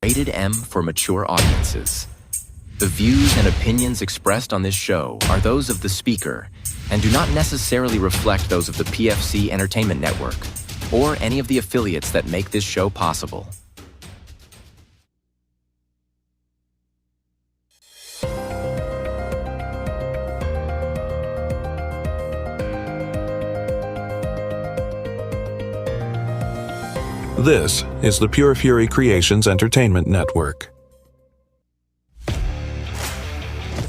Rated M for mature audiences. The views and opinions expressed on this show are those of the speaker and do not necessarily reflect those of the PFC Entertainment Network or any of the affiliates that make this show possible. This is the Pure Fury Creations Entertainment Network.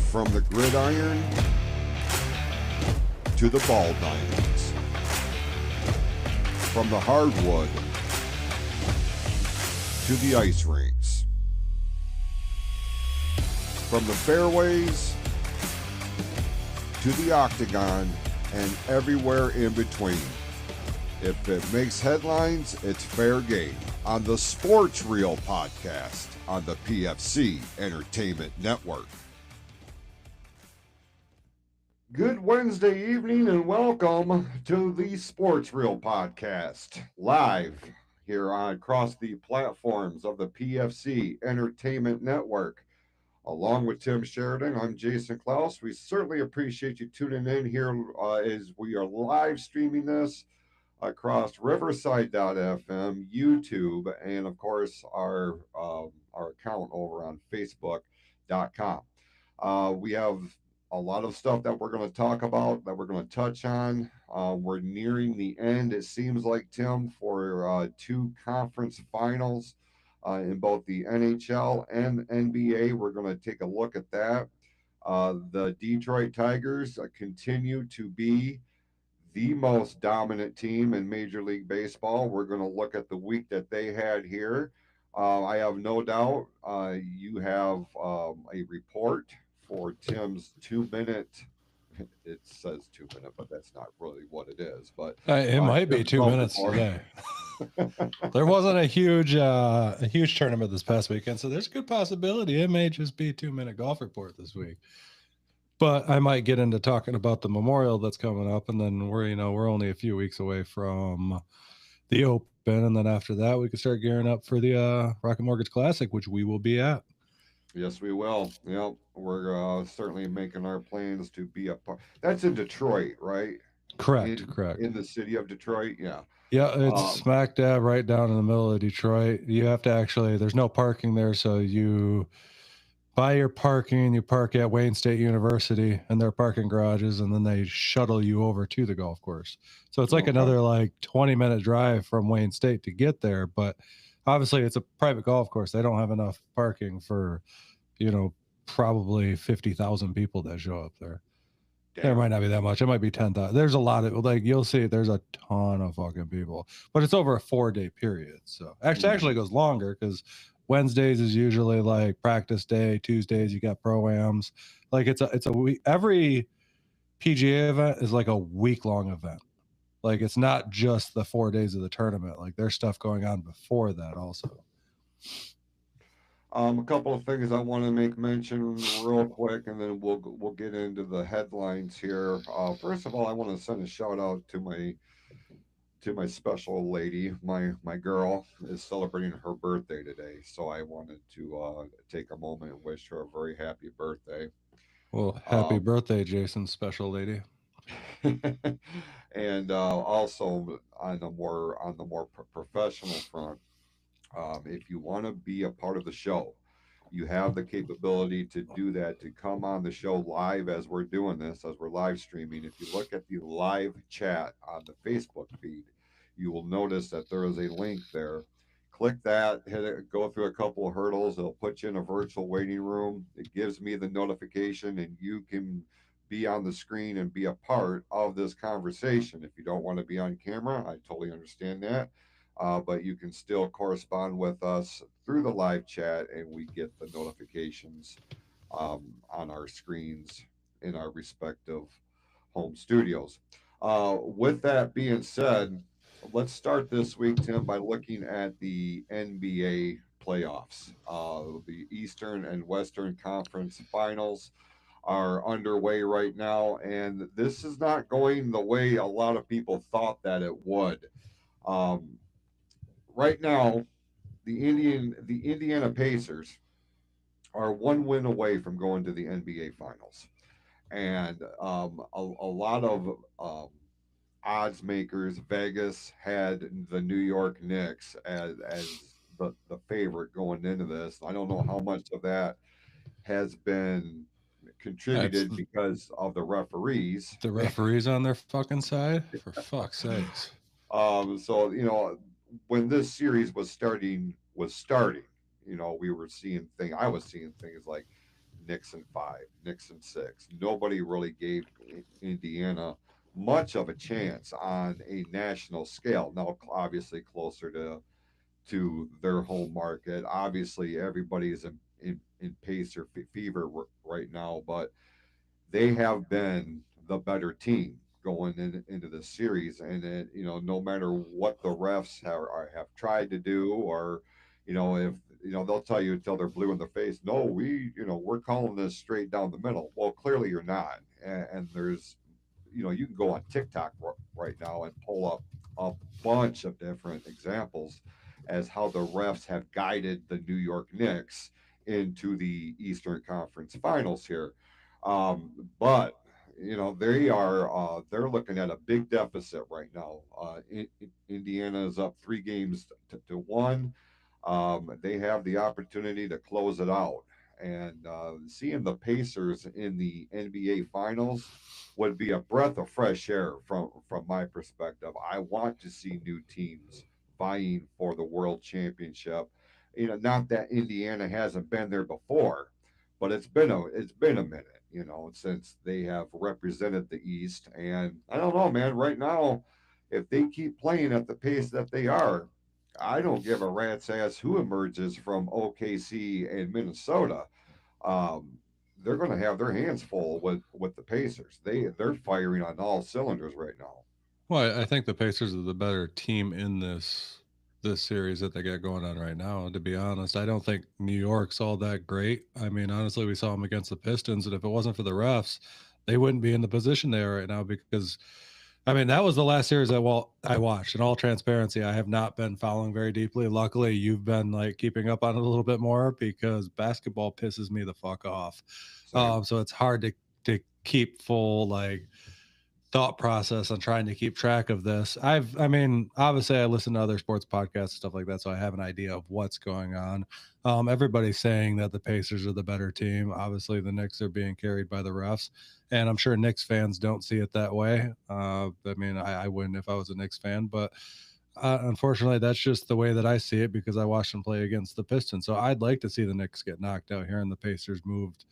From the gridiron to the ball diamonds, from the hardwood to the ice rinks, from the fairways to the octagon and everywhere in between. If it makes headlines, it's fair game on the Sports Reel podcast on the PFC Entertainment Network. Good Wednesday evening and welcome to the Sports Reel podcast, live here across the platforms of the PFC Entertainment Network. Along with Tim Sheridan, I'm Jason Klaus. We certainly appreciate you tuning in here as we are live streaming this across Riverside.fm, YouTube, and of course our account over on Facebook.com. We have a lot of stuff that we're going to talk about, that we're going to touch on. We're nearing the end, it seems like, Tim, for two conference finals in both the NHL and NBA. We're going to take a look at that. The Detroit Tigers continue to be the most dominant team in Major League Baseball. We're going to look at the week that they had here. I have no doubt you have a report for Tim's 2-minute. It says 2-minute, but that's not really what it is. But it might be 2 minutes today. There wasn't a huge tournament this past weekend, so there's a good possibility it may just be a 2-minute golf report this week. But I might get into talking about the Memorial that's coming up, and then we're only a few weeks away from the Open, and then after that we can start gearing up for the Rocket Mortgage Classic, which we will be at. Yes, we will. Yep, we're certainly making our plans to be a part. That's in Detroit, right? Correct. In the city of Detroit, yeah. Yeah, it's smack dab right down in the middle of Detroit. You have to there's no parking there, so you buy your parking, you park at Wayne State University and their parking garages, and then they shuttle you over to the golf course. So it's like another 20-minute drive from Wayne State to get there. But obviously it's a private golf course. They don't have enough parking for, probably 50,000 people that show up there. Damn. There might not be that much. It might be 10,000. There's a lot of, you'll see there's a ton of fucking people, but it's over a 4-day period. So actually it goes longer because Wednesdays is usually like practice day. Tuesdays you got pro-ams. Like it's a week. Every PGA event is like a week-long event. Like it's not just the 4 days of the tournament. Like there's stuff going on before that also. A couple of things I want to make mention real quick, and then we'll get into the headlines here. First of all, I want to send a shout out to my special lady. My girl is celebrating her birthday today, so I wanted to take a moment and wish her a very happy birthday. Well, happy birthday, Jason, special lady. And also on the more professional front, if you want to be a part of the show, you have the capability to do that, to come on the show live as we're doing this, as we're live streaming. If you look at the live chat on the Facebook feed, you will notice that there is a link there. Click that, hit it, go through a couple of hurdles. It'll put you in a virtual waiting room. It gives me the notification, and you can be on the screen and be a part of this conversation. If you don't want to be on camera, I totally understand that. But you can still correspond with us through the live chat, and we get the notifications on our screens in our respective home studios. With that being said, let's start this week, Tim, by looking at the NBA playoffs. The Eastern and Western Conference Finals are underway right now, and this is not going the way a lot of people thought that it would. Right now, the Indiana Pacers are one win away from going to the NBA Finals, and a lot of odds makers, Vegas had the New York Knicks as the favorite going into this. I don't know how much of that has been That's contributed because of the referees. the referees on their fucking side, for fuck's sakes. So when this series was starting, we were seeing things. I was seeing things like Knicks in 5, Knicks in 6. Nobody really gave Indiana much of a chance on a national scale. Now, obviously, closer to their home market. Obviously, everybody is in Pacer fever right now, but they have been the better team going into the series, and no matter what the refs have tried to do, or if they'll tell you until they're blue in the face, no, we're calling this straight down the middle. Well, clearly you're not, and there's you can go on TikTok right now and pull up a bunch of different examples as how the refs have guided the New York Knicks into the Eastern Conference Finals here. But they're looking at a big deficit right now. Indiana is up 3 games to 1. They have the opportunity to close it out, and seeing the Pacers in the NBA Finals would be a breath of fresh air from my perspective. I want to see new teams vying for the world championship. Not that Indiana hasn't been there before, but it's been a minute, since they have represented the East. And I don't know, man. Right now, if they keep playing at the pace that they are, I don't give a rat's ass who emerges from OKC and Minnesota. Um, they're going to have their hands full with the Pacers. They're firing on all cylinders right now. Well, I think the Pacers are the better team in this series that they got going on right now. To be honest, I don't think New York's all that great. I mean, honestly, we saw them against the Pistons, and if it wasn't for the refs, they wouldn't be in the position they are right now. Because, I mean, that was the last series I watched. In all transparency, I have not been following very deeply. Luckily, you've been like keeping up on it a little bit more, because basketball pisses me the fuck off. Same. So it's hard to keep full like thought process on trying to keep track of this. I mean, obviously I listen to other sports podcasts and stuff like that, so I have an idea of what's going on. Everybody's saying that the Pacers are the better team. Obviously the Knicks are being carried by the refs, and I'm sure Knicks fans don't see it that way. I mean, I wouldn't if I was a Knicks fan, but unfortunately that's just the way that I see it, because I watched them play against the Pistons. So I'd like to see the Knicks get knocked out here and the Pacers moved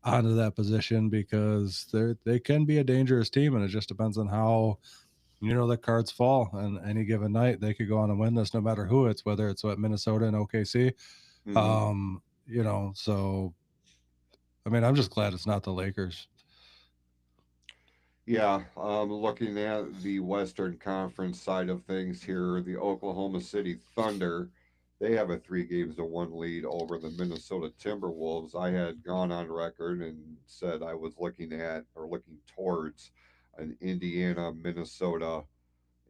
onto that position, because they can be a dangerous team, and it just depends on how the cards fall. And any given night they could go on and win this, no matter who it's, whether it's what Minnesota and OKC. Mhm. So I mean, I'm just glad it's not the Lakers. Yeah, looking at the Western Conference side of things here, the Oklahoma City Thunder, they have a 3 games to 1 lead over the Minnesota Timberwolves. I had gone on record and said I was looking towards an Indiana Minnesota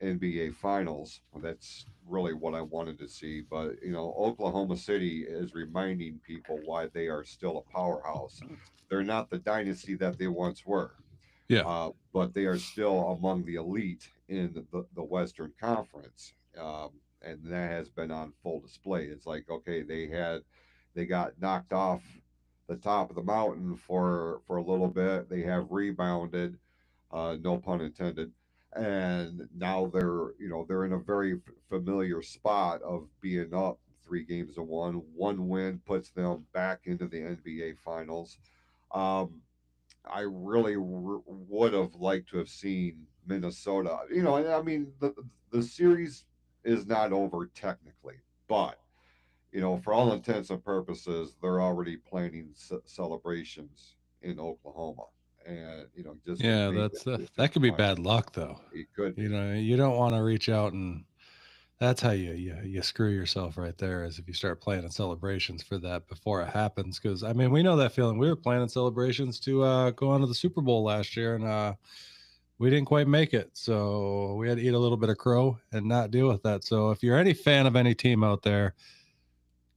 NBA Finals. That's really what I wanted to see. But Oklahoma City is reminding people why they are still a powerhouse. They're not the dynasty that they once were, Yeah. but they are still among the elite in the Western Conference, and that has been on full display. It's like, okay, they got knocked off the top of the mountain for a little bit. They have rebounded, no pun intended, and now they're in a very familiar spot of being up 3 games to 1. One win puts them back into the NBA Finals. Um, I really would have liked to have seen Minnesota. I mean, the series is not over technically, but for all intents and purposes, they're already planning celebrations in Oklahoma, and just to Yeah, make that's it just as that could be much. bad luck though. It could be. You don't want to reach out, and that's how you screw yourself right there, is if you start planning celebrations for that before it happens. Because I mean, we know that feeling. We were planning celebrations to go on to the Super Bowl last year, and we didn't quite make it, so we had to eat a little bit of crow and not deal with that. So if you're any fan of any team out there,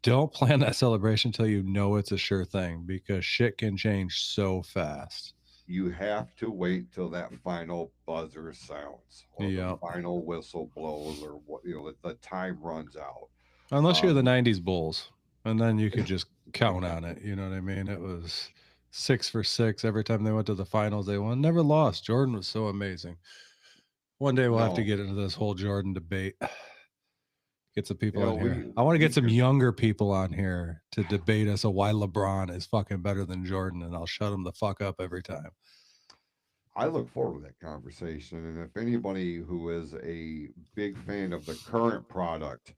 don't plan that celebration until you know it's a sure thing, because shit can change so fast. You have to wait till that final buzzer sounds or the Yeah. final whistle blows or what, the time runs out. Unless you're the Um, 90s Bulls, and then you could just count on it. You know what I mean? It was 6 for 6 every time they went to the finals. They won, never lost. Jordan was so amazing. One day we'll have to no, get into this whole Jordan debate. Get some people on here. we I want to we get some could. younger people on here to debate us on why LeBron is fucking better than Jordan, and I'll shut them the fuck up every time. I look forward to that conversation. And if anybody who is a big fan of the current product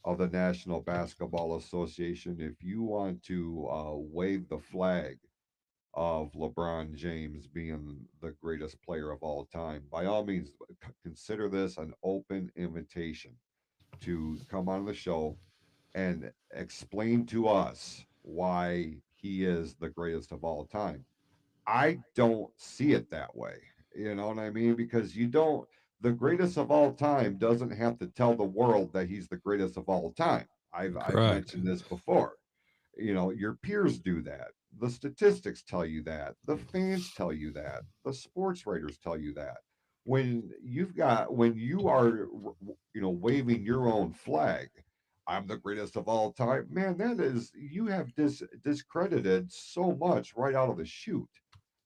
of the National Basketball Association, if you want to wave the flag of LeBron James being the greatest player of all time, by all means, consider this an open invitation to come on the show and explain to us why he is the greatest of all time. I don't see it that way. You know what I mean? Because the greatest of all time doesn't have to tell the world that he's the greatest of all time. I've Correct. mentioned this before. Your peers do that. The statistics tell you that. The fans tell you that. The sports writers tell you that. When you are, waving your own flag, I'm the greatest of all time. Man, that is you have discredited so much right out of the chute.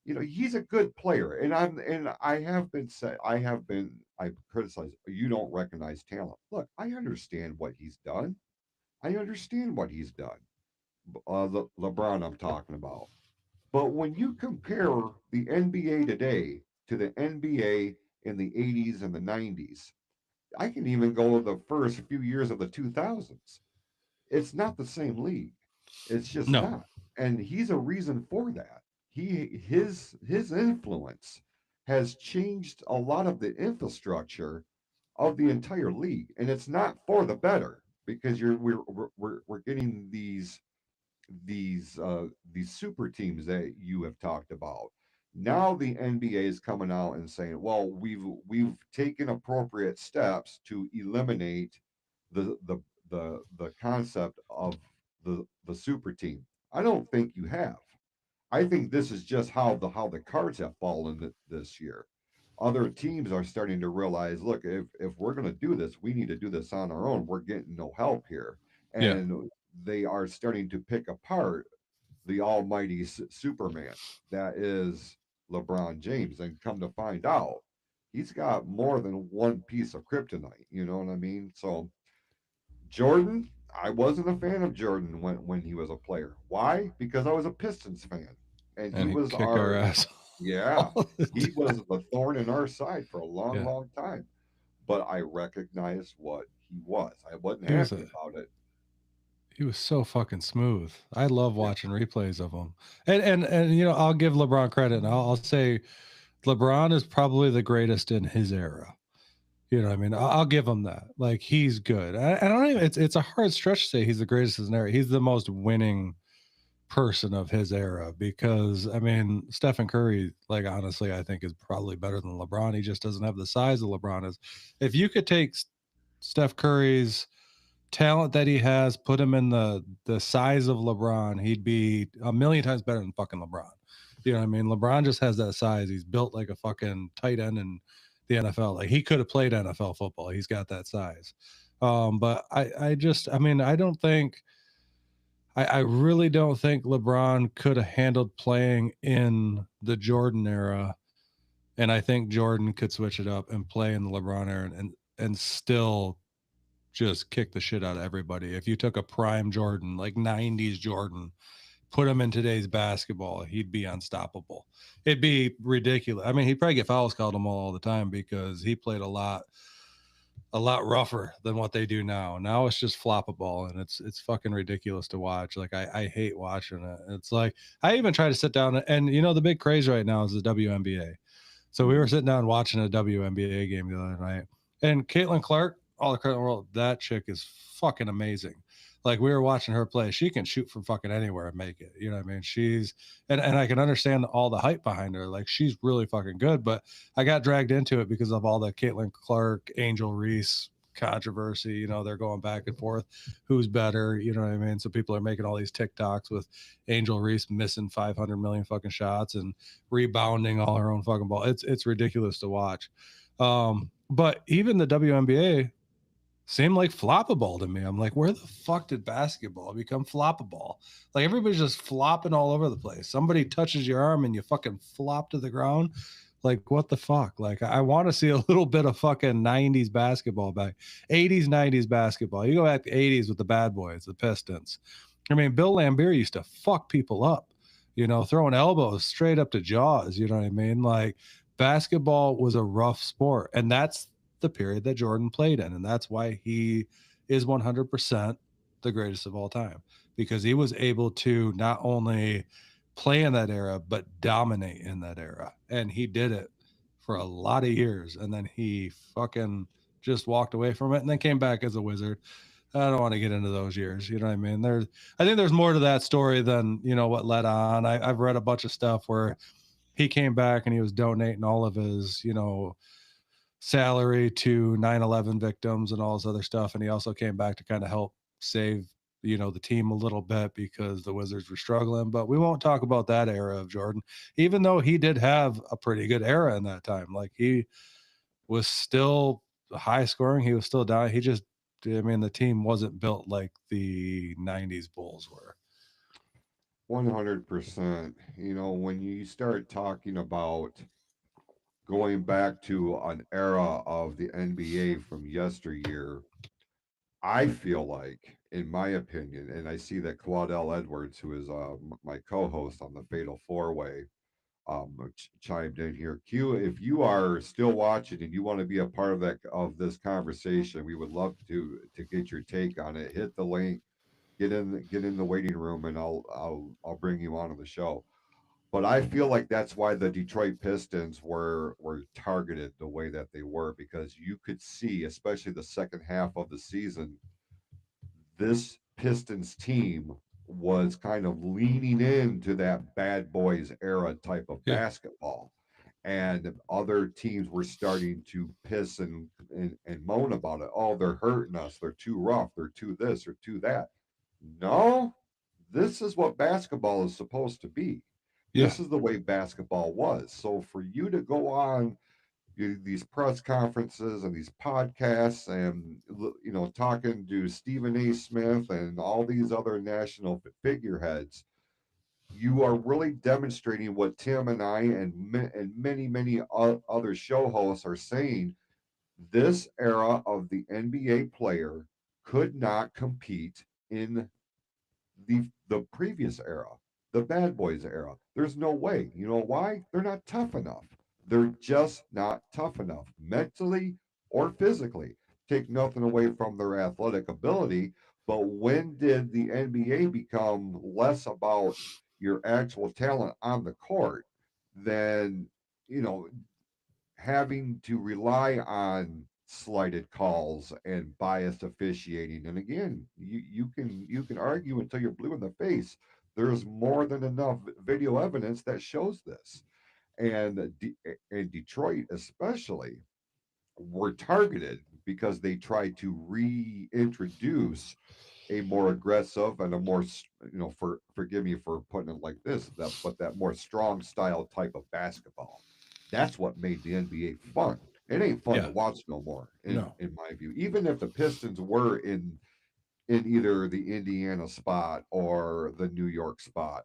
He's a good player, and I've criticized you don't recognize talent. Look, I understand what he's done. I understand what he's done. LeBron, I'm talking about. But when you compare the NBA today to the NBA in the 80s and the 90s, I can even go to the first few years of the 2000s. It's not the same league. It's just No. not. And he's a reason for that. His influence has changed a lot of the infrastructure of the entire league, and it's not for the better because we're getting these super teams that you have talked about. Now the NBA is coming out and saying, "Well, we've taken appropriate steps to eliminate the the the concept of the super team." I don't think you have. I think this is just how the cards have fallen this year. Other teams are starting to realize, look, if we're going to do this, we need to do this on our own. We're getting no help here, Yeah. and they are starting to pick apart the almighty Superman that is LeBron James, and come to find out, he's got more than one piece of kryptonite. You know what I mean? So Jordan, I wasn't a fan of Jordan when he was a player. Why? Because I was a Pistons fan, and he And he'd was kick our our ass. yeah, all the he time. was the thorn in our side for a long, Yeah. long time. But I recognized what he was. I wasn't He was happy a about it. he was so fucking smooth. I love Yeah, watching replays of him. And I'll give LeBron credit, and I'll say LeBron is probably the greatest in his era. You know what I mean? I'll give him that. Like, he's good. I don't even. It's a hard stretch to say he's the greatest in his era. He's the most winning person of his era, because I mean, Stephen Curry, like, honestly, I think is probably better than LeBron. He just doesn't have the size of LeBron is. If you could take Steph Curry's talent that he has, put him in the size of LeBron, he'd be a million times better than fucking LeBron. You know what I mean? LeBron just has that size. He's built like a fucking tight end in the NFL. Like, he could have played NFL football. He's got that size. But I mean, I really don't think LeBron could have handled playing in the Jordan era. And I think Jordan could switch it up and play in the LeBron era and still just kick the shit out of everybody. If you took a prime Jordan, like 90s Jordan, put him in today's basketball, he'd be unstoppable. It'd be ridiculous. I mean, he'd probably get fouls called him all the time because he played a lot rougher than what they do now. Now it's just flop a ball, and it's fucking ridiculous to watch. Like, I hate watching it. It's like, I even try to sit down and the big craze right now is the WNBA. So we were mhm. sitting down watching a WNBA game the other night, and Caitlin Clark, all the credit in the world, that chick is fucking amazing. Like, we were watching her play. She can shoot from fucking anywhere and make it. You know what I mean? She's and I can understand all the hype behind her. Like, she's really fucking good. But I got dragged into it because of all the Caitlin Clark, Angel Reese controversy. You know, they're going back and forth, who's better. You know what I mean? So people are making all these TikToks with Angel Reese missing 500 million fucking shots and rebounding all her own fucking ball. It's ridiculous to watch. But even the WNBA seemed like floppable to me. I'm like, where the fuck did basketball become floppable? Like everybody's just flopping all over the place. Somebody touches your arm and you fucking flop to the ground. Like, what the fuck? Like, I want to see a little bit of fucking 90s basketball back. 80s, 90s basketball. You go back to 80s with the Bad Boys, the Pistons. I mean, Bill Laimbeer used to fuck people up, you know, throwing elbows straight up to jaws. You know what I mean? Like, basketball was a rough sport. And that's the period that Jordan played in. And that's why he is 100% the greatest of all time, because he was able to not only play in that era, but dominate in that era. And he did it for a lot of years. And then he fucking just walked away from it and then came back as a Wizard. I don't want to get into those years. You know what I mean? I think there's more to that story than, you know, what led on. I've read a bunch of stuff where he came back and he was donating all of his, you know, salary to 9/11 victims and all this other stuff. And he also came back to kind of help save, you know, the team a little bit because the Wizards were struggling. But we won't talk about that era of Jordan, even though he did have a pretty good era in that time. Like, he was still high scoring. He was still down. He just, I mean, the team wasn't built like the 90s Bulls were. 100%. You know, when you start talking about going back to an era of the NBA from yesteryear, I feel like, in my opinion, and I see that Claudel Edwards, who is my co-host on the Fatal Four Way, chimed in here. Q, if you are still watching and you want to be a part of this conversation, we would love to get your take on it. Hit the link, get in the waiting room, and I'll bring you on the show. But I feel like that's why the Detroit Pistons were targeted the way that they were, because you could see, especially the second half of the season, this Pistons team was kind of leaning into that bad boys era type of Yeah. basketball. And other teams were starting to piss and moan about it. Oh, they're hurting us. They're too rough. They're too this or too that. No, this is what basketball is supposed to be. Yeah. This is the way basketball was. So for you to go on these press conferences and these podcasts and, you know, talking to Stephen A. Smith and all these other national figureheads, you are really demonstrating what Tim and I and many other show hosts are saying. This era of the NBA player could not compete in the previous era, the bad boys era. There's no way. You know why? They're not tough enough. They're just not tough enough mentally or physically. Take nothing away from their athletic ability, but when did the NBA become less about your actual talent on the court than, you know, having to rely on slighted calls and biased officiating? And again, you can argue until you're blue in the face. There's more than enough video evidence that shows this. And and Detroit especially were targeted because they tried to reintroduce a more aggressive and a more, you know, forgive me for putting it like this, that more strong style type of basketball. That's what made the NBA fun. It ain't fun to watch no more, in my view. Even if the Pistons were in either the Indiana spot or the New York spot,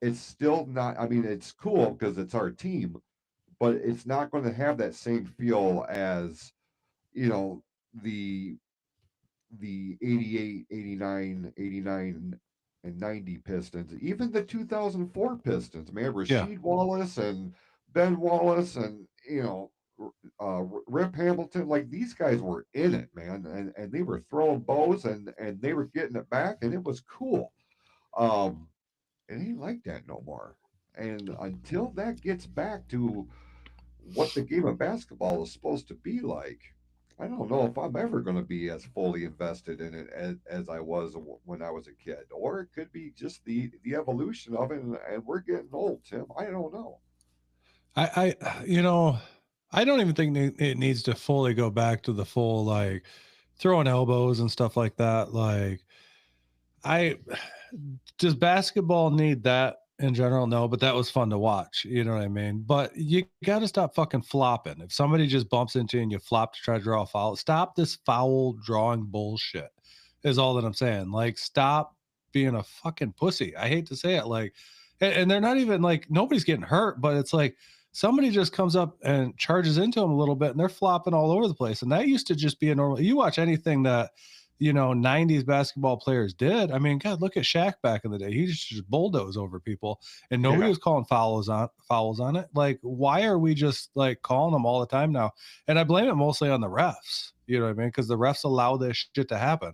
it's still not. I mean, it's cool because it's our team, but it's not going to have that same feel as, you know, the 88, 89, 89, and 90 Pistons, even the 2004 Pistons, man, Rasheed Wallace and Ben Wallace and, you know, Rip Hamilton, like these guys were in it, man, and they were throwing bows and they were getting it back, and it was cool. It ain't like that no more. And until that gets back to what the game of basketball is supposed to be like, I don't know if I'm ever going to be as fully invested in it as I was when I was a kid. Or it could be just the evolution of it, and we're getting old, Tim. I don't know. You know, I don't even think it needs to fully go back to the full like throwing elbows and stuff like that. Like, I does basketball need that in general? No, but that was fun to watch. You know what I mean? But you got to stop fucking flopping. If somebody just bumps into you and you flop to try to draw a foul, stop this foul drawing bullshit. Is all that I'm saying. Like, stop being a fucking pussy. I hate to say it. Like, and they're not even like nobody's getting hurt, but it's like somebody just comes up and charges into them a little bit, and they're flopping all over the place. And that used to just be a normal. You watch anything that 90s basketball players did. I mean, God, look at Shaq back in the day. He just bulldoze over people and nobody was calling fouls on it. Like, why are we just like calling them all the time now? And I blame it mostly on the refs, you know what I mean? Because the refs allow this shit to happen.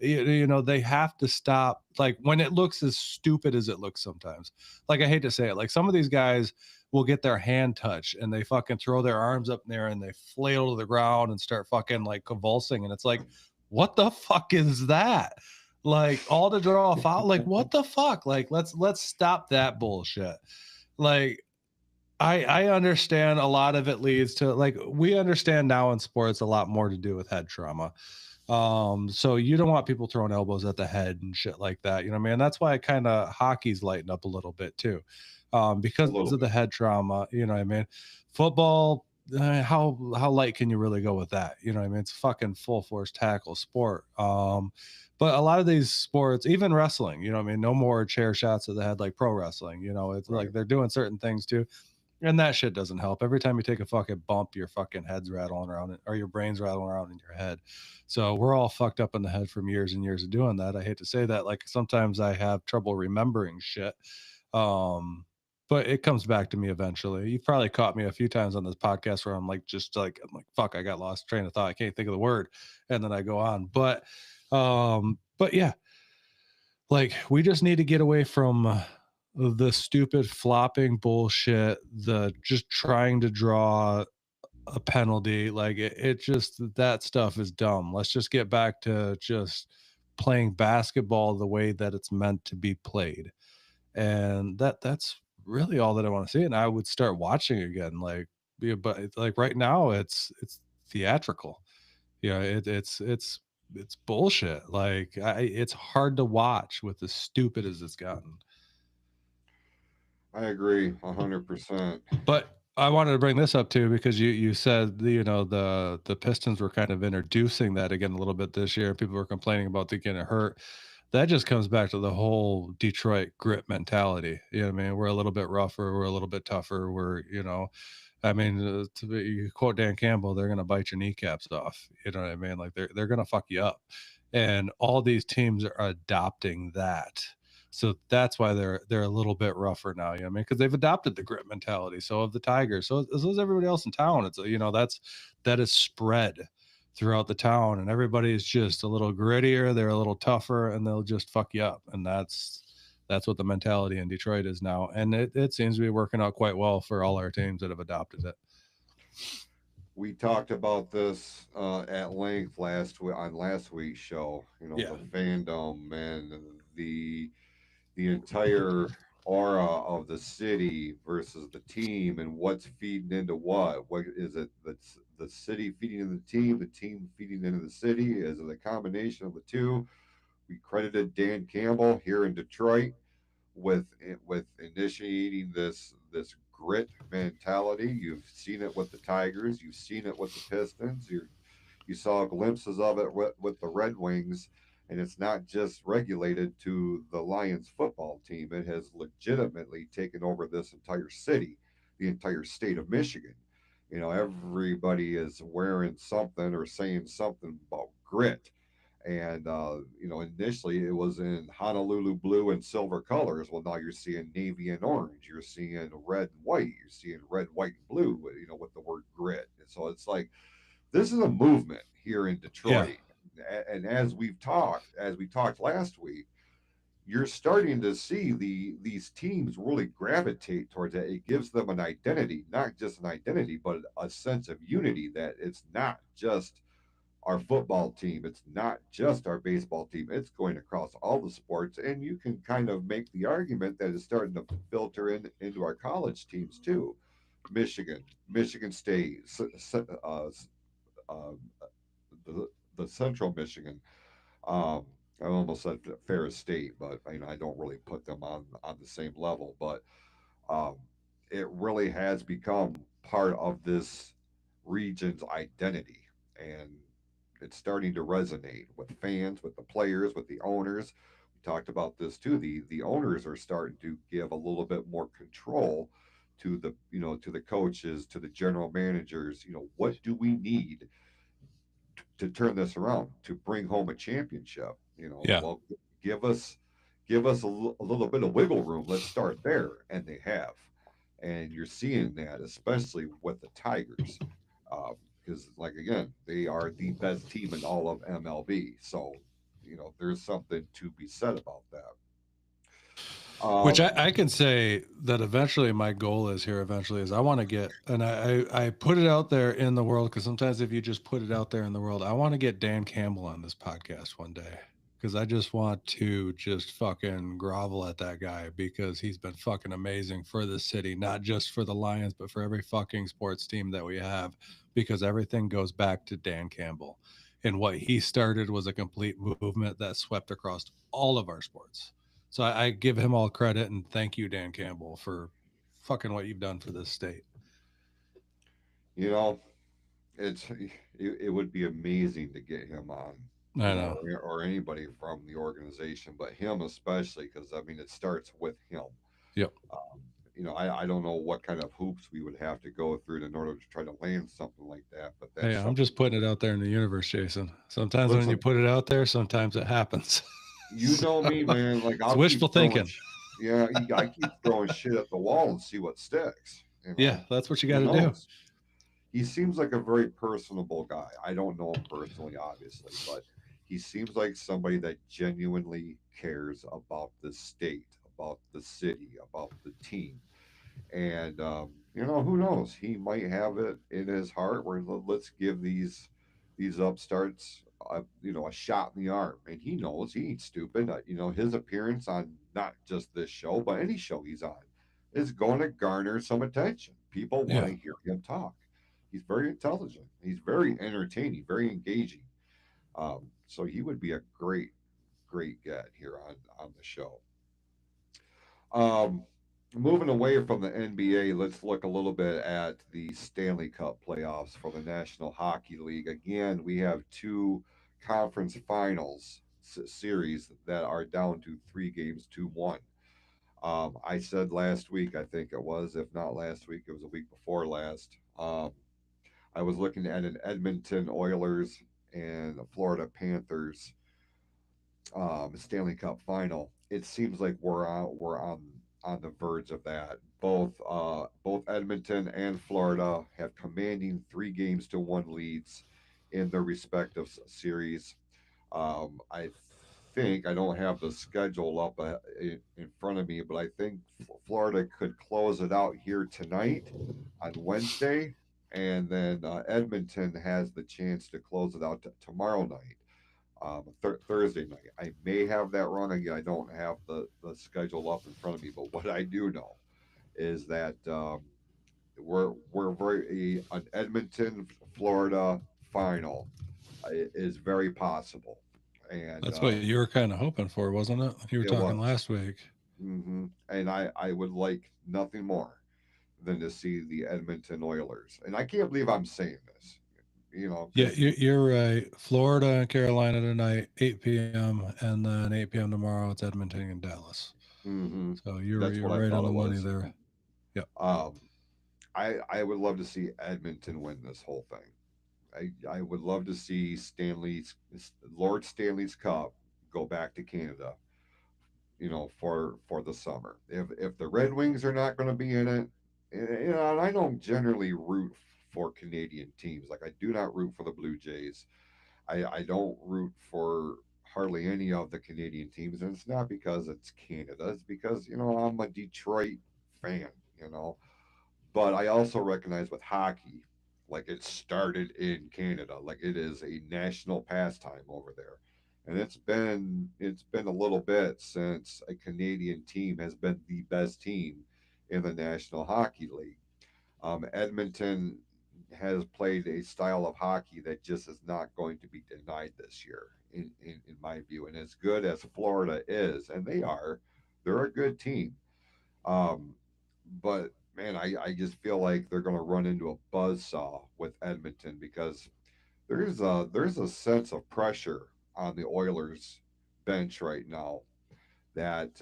They have to stop, like, when it looks as stupid as it looks sometimes. Like, I hate to say it, like some of these guys will get their hand touched and they fucking throw their arms up in there and they flail to the ground and start fucking like convulsing. And it's like, what the fuck is that? Like, all to draw a foul? Like, what the fuck? Like, let's stop that bullshit. Like, I understand a lot of it leads to, like, we understand now in sports a lot more to do with head trauma. So you don't want people throwing elbows at the head and shit like that. You know what I mean? That's why kind of hockey's lighting up a little bit too. Because of the head trauma, you know what I mean? Football, how light can you really go with that? You know what I mean? It's fucking full force tackle sport. But a lot of these sports, even wrestling, you know what I mean? No more chair shots to the head like pro wrestling. It's like they're doing certain things too. And that shit doesn't help. Every time you take a fucking bump, your fucking head's rattling around it, or your brain's rattling around in your head. So we're all fucked up in the head from years and years of doing that. I hate to say that. Like, sometimes I have trouble remembering shit. But it comes back to me eventually. You've probably caught me a few times on this podcast where I'm like, fuck, I got lost train of thought. I can't think of the word. And then I go on. But yeah, like, we just need to get away from the stupid flopping bullshit, the just trying to draw a penalty. Like, it just, that stuff is dumb. Let's just get back to just playing basketball the way that it's meant to be played. And that's really all that I want to see. And I would start watching again. Like, yeah, but like right now it's theatrical. It's bullshit. Like, it's hard to watch with as stupid as it's gotten. I agree 100%. But I wanted to bring this up too, because you said the Pistons were kind of introducing that again a little bit this year. People were complaining about they getting hurt. That just comes back to the whole Detroit grit mentality. You know what I mean? We're a little bit rougher. We're a little bit tougher. You quote Dan Campbell, they're going to bite your kneecaps off. You know what I mean? Like, they're going to fuck you up. And all these teams are adopting that. So that's why they're a little bit rougher now. You know what I mean? Because they've adopted the grit mentality. So have the Tigers. So is everybody else in town. It's that is spread throughout the town, and everybody is just a little grittier. They're a little tougher, and they'll just fuck you up. And that's what the mentality in Detroit is now. And it seems to be working out quite well for all our teams that have adopted it. We talked about this at length on last week's show. The fandom and the entire aura of the city versus the team, and what's feeding into what. What is it? That's the city feeding into the team feeding into the city. Is it a combination of the two? We credited Dan Campbell here in Detroit with initiating this grit mentality. You've seen it with the Tigers. You've seen it with the Pistons. You saw glimpses of it with the Red Wings. And it's not just regulated to the Lions football team. It has legitimately taken over this entire city, the entire state of Michigan. Everybody is wearing something or saying something about grit. And, initially it was in Honolulu blue and silver colors. Well, now you're seeing navy and orange. You're seeing red and white. You're seeing red, white, and blue, with the word grit. And so it's like, this is a movement here in Detroit. Yeah. And as we talked last week, you're starting to see these teams really gravitate towards that. It gives them an identity, not just an identity, but a sense of unity, that it's not just our football team. It's not just our baseball team. It's going across all the sports. And you can kind of make the argument that it's starting to filter into our college teams too. Michigan State, uh, the Central Michigan. Um, I almost said Ferris State, but I don't really put them on the same level. But um, it really has become part of this region's identity, and it's starting to resonate with fans, with the players, with the owners. We talked about this too. The owners are starting to give a little bit more control to the to the coaches, to the general managers. What do we need to turn this around, to bring home a championship? Yeah. Well, give us a little bit of wiggle room. Let's start there, and they have, and you're seeing that especially with the Tigers, because like again, they are the best team in all of MLB. So there's something to be said about that. Which Um, I can say that eventually my goal is here eventually is I want to get, and I put it out there in the world, because sometimes if you just put it out there in the world, I want to get Dan Campbell on this podcast one day, because I just want to just fucking grovel at that guy, because he's been fucking amazing for the city, not just for the Lions, but for every fucking sports team that we have, because everything goes back to Dan Campbell. And what he started was a complete movement that swept across all of our sports. So I give him all credit and thank you, Dan Campbell, for fucking what you've done for this state. you know, it would be amazing to get him on, I know. or anybody from the organization, but him especially, because it starts with him. Yep. Um, I don't know what kind of hoops we would have to go through in order to try to land something like that, but Hey, that's I'm something. just putting it out there in the universe, Jason. Sometimes when you Listen, put it out there, sometimes it happens. you know me, man. Like It's I'll keep wishful throwing. thinking. Yeah, I keep throwing shit at the wall and see what sticks. Yeah, that's what you got Who to do. knows? He seems like a very personable guy. I don't know him personally, obviously, but he seems like somebody that genuinely cares about the state, about the city, about the team. And who knows? He might have it in his heart where let's give these upstarts, a shot in the arm. And he knows he ain't stupid. His appearance on not just this show, but any show he's on, is going to garner some attention. People want Yeah. to hear him talk. He's very intelligent. He's very entertaining, very engaging. So he would be a great get here on the show. Um, Moving away from the NBA, let's look a little bit at the Stanley Cup playoffs for the National Hockey League. Again, we have two conference finals series that are down to 3 games to one. I said last week, I think it was, if not last week, it was a week before last. I was looking at an Edmonton Oilers and a Florida Panthers Stanley Cup final. It seems like we're on the verge of that. Both Edmonton and Florida have commanding 3 games to one leads in their respective series. I think I don't have the schedule up in front of me, but I think Florida could close it out here tonight on Wednesday, and then Edmonton has the chance to close it out tomorrow night, Thursday night. I may have that wrong again. I don't have the schedule up in front of me, but what I do know is that we're very an Edmonton, Florida final is very possible, and That's what you were kind of hoping for, wasn't it? You were it talking was. last week. And I would like nothing more than to see the Edmonton Oilers, and I can't believe I'm saying this, Yeah, because you're right. Florida and Carolina tonight, 8 p.m. And then 8 p.m. tomorrow, it's Edmonton and Dallas. So that's you're what I right on thought the it money was. there. Yep. Um, I would love to see Edmonton win this whole thing. I would love to see Lord Stanley's Cup go back to Canada, for the summer. If the Red Wings are not going to be in it, and I don't generally root for Canadian teams. Like I do not root for the Blue Jays. I don't root for hardly any of the Canadian teams, and it's not because it's Canada. It's because I'm a Detroit fan. You know, but I also recognize with hockey, like it started in Canada, like it is a national pastime over there. And it's been a little bit since a Canadian team has been the best team in the National Hockey League. Edmonton has played a style of hockey that just is not going to be denied this year, in my view. And as good as Florida is, and they're a good team. Um, but man, I just feel like they're going to run into a buzzsaw with Edmonton because there's a sense of pressure on the Oilers bench right now that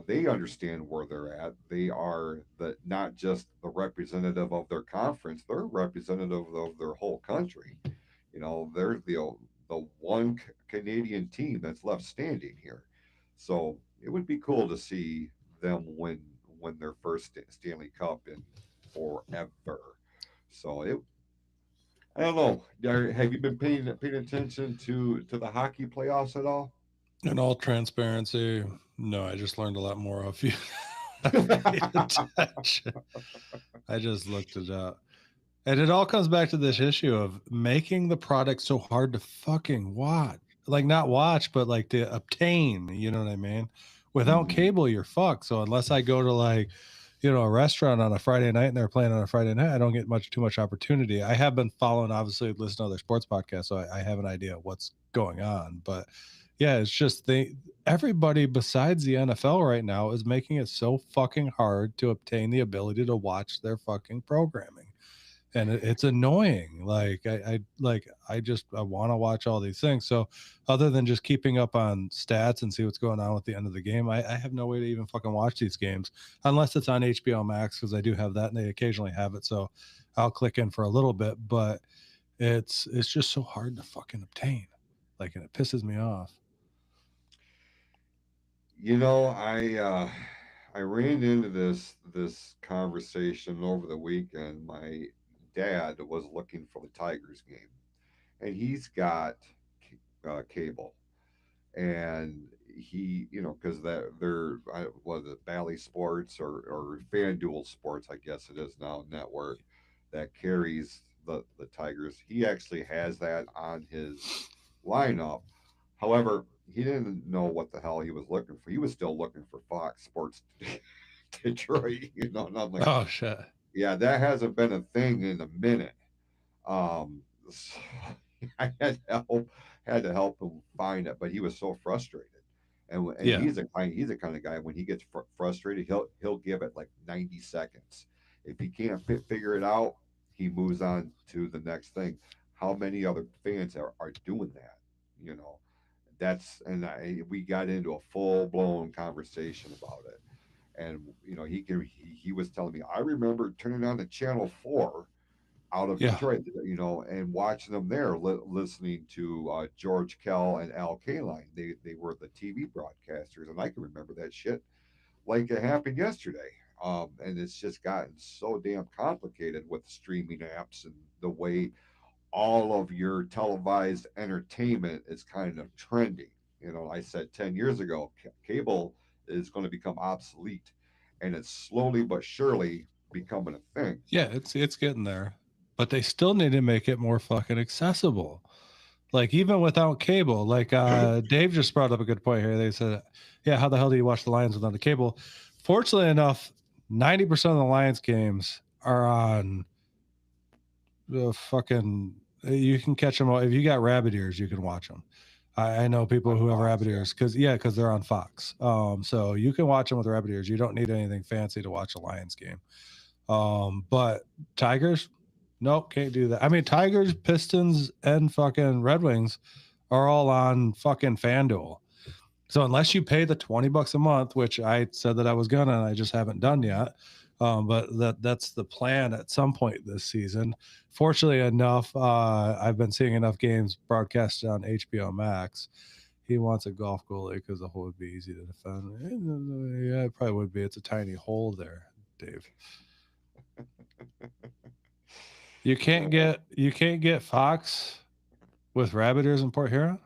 they understand where they're at. They are not just the representative of their conference; they're representative of their whole country. They're the one Canadian team that's left standing here. So it would be cool to see them win their first Stanley Cup in forever. So I don't know. Have you been paying attention to the hockey playoffs at all? In all transparency, no, I just learned a lot more of you. Attention. I just looked it up. And it all comes back to this issue of making the product so hard to fucking watch. Like not watch, but like to obtain, you know what I mean? Without Mhm. cable, you're fucked. So unless I go to like, a restaurant on a Friday night and they're playing on a Friday night, I don't get too much opportunity. I have been following, obviously, listen to other sports podcasts, so I have an idea of what's going on. But yeah, it's just everybody besides the NFL right now is making it so fucking hard to obtain the ability to watch their fucking programming, and it's annoying. Like I want to watch all these things. So other than just keeping up on stats and see what's going on at the end of the game, I have no way to even fucking watch these games unless it's on HBO Max, because I do have that and they occasionally have it. So I'll click in for a little bit, but it's just so hard to fucking obtain. Like, and it pisses me off. I ran into this conversation over the weekend. My dad was looking for the Tigers game, and he's got cable, and because that they're was it Bally Sports or FanDuel Sports, I guess it is now, network that carries the Tigers. He actually has that on his lineup. However, he didn't know what the hell he was looking for. He was still looking for Fox Sports Detroit, and I'm like, Oh shit. yeah, that hasn't been a thing in a minute. So I had to help him find it, but he was so frustrated. And Yeah. he's the kind of guy, when he gets frustrated, he'll give it like 90 seconds. If he can't figure it out, he moves on to the next thing. How many other fans are doing that? You know, we got into a full blown conversation about it. And he was telling me, I remember turning on the channel 4 out of Yeah. Detroit, and watching them there, listening to George Kell and Al Kaline. They were the TV broadcasters, and I can remember that shit like it happened yesterday. And it's just gotten so damn complicated with streaming apps and the way all of your televised entertainment is kind of trending. I said 10 years ago, cable is going to become obsolete, and it's slowly but surely becoming a thing. Yeah, it's getting there. But they still need to make it more fucking accessible. Like even without cable, like Dave just brought up a good point here. They said, yeah, how the hell do you watch the Lions without the cable? Fortunately enough, 90% of the Lions games are on the fucking, you can catch them all. If you got rabbit ears, you can watch them. I know people On who have Fox, rabbit yeah. ears because they're on Fox. So you can watch them with rabbit ears. You don't need anything fancy to watch a Lions game. But Tigers, nope, can't do that. I mean, Tigers, Pistons, and fucking Red Wings are all on fucking FanDuel. So unless you pay the $20 a month, which I said that I was gonna, and I just haven't done yet. But that's the plan at some point this season. Fortunately enough, I've been seeing enough games broadcasted on HBO Max. He wants a golf goalie because the hole would be easy to defend. Yeah, it probably would be. It's a tiny hole there, Dave. You can't get Fox with rabbit ears in Port Huron.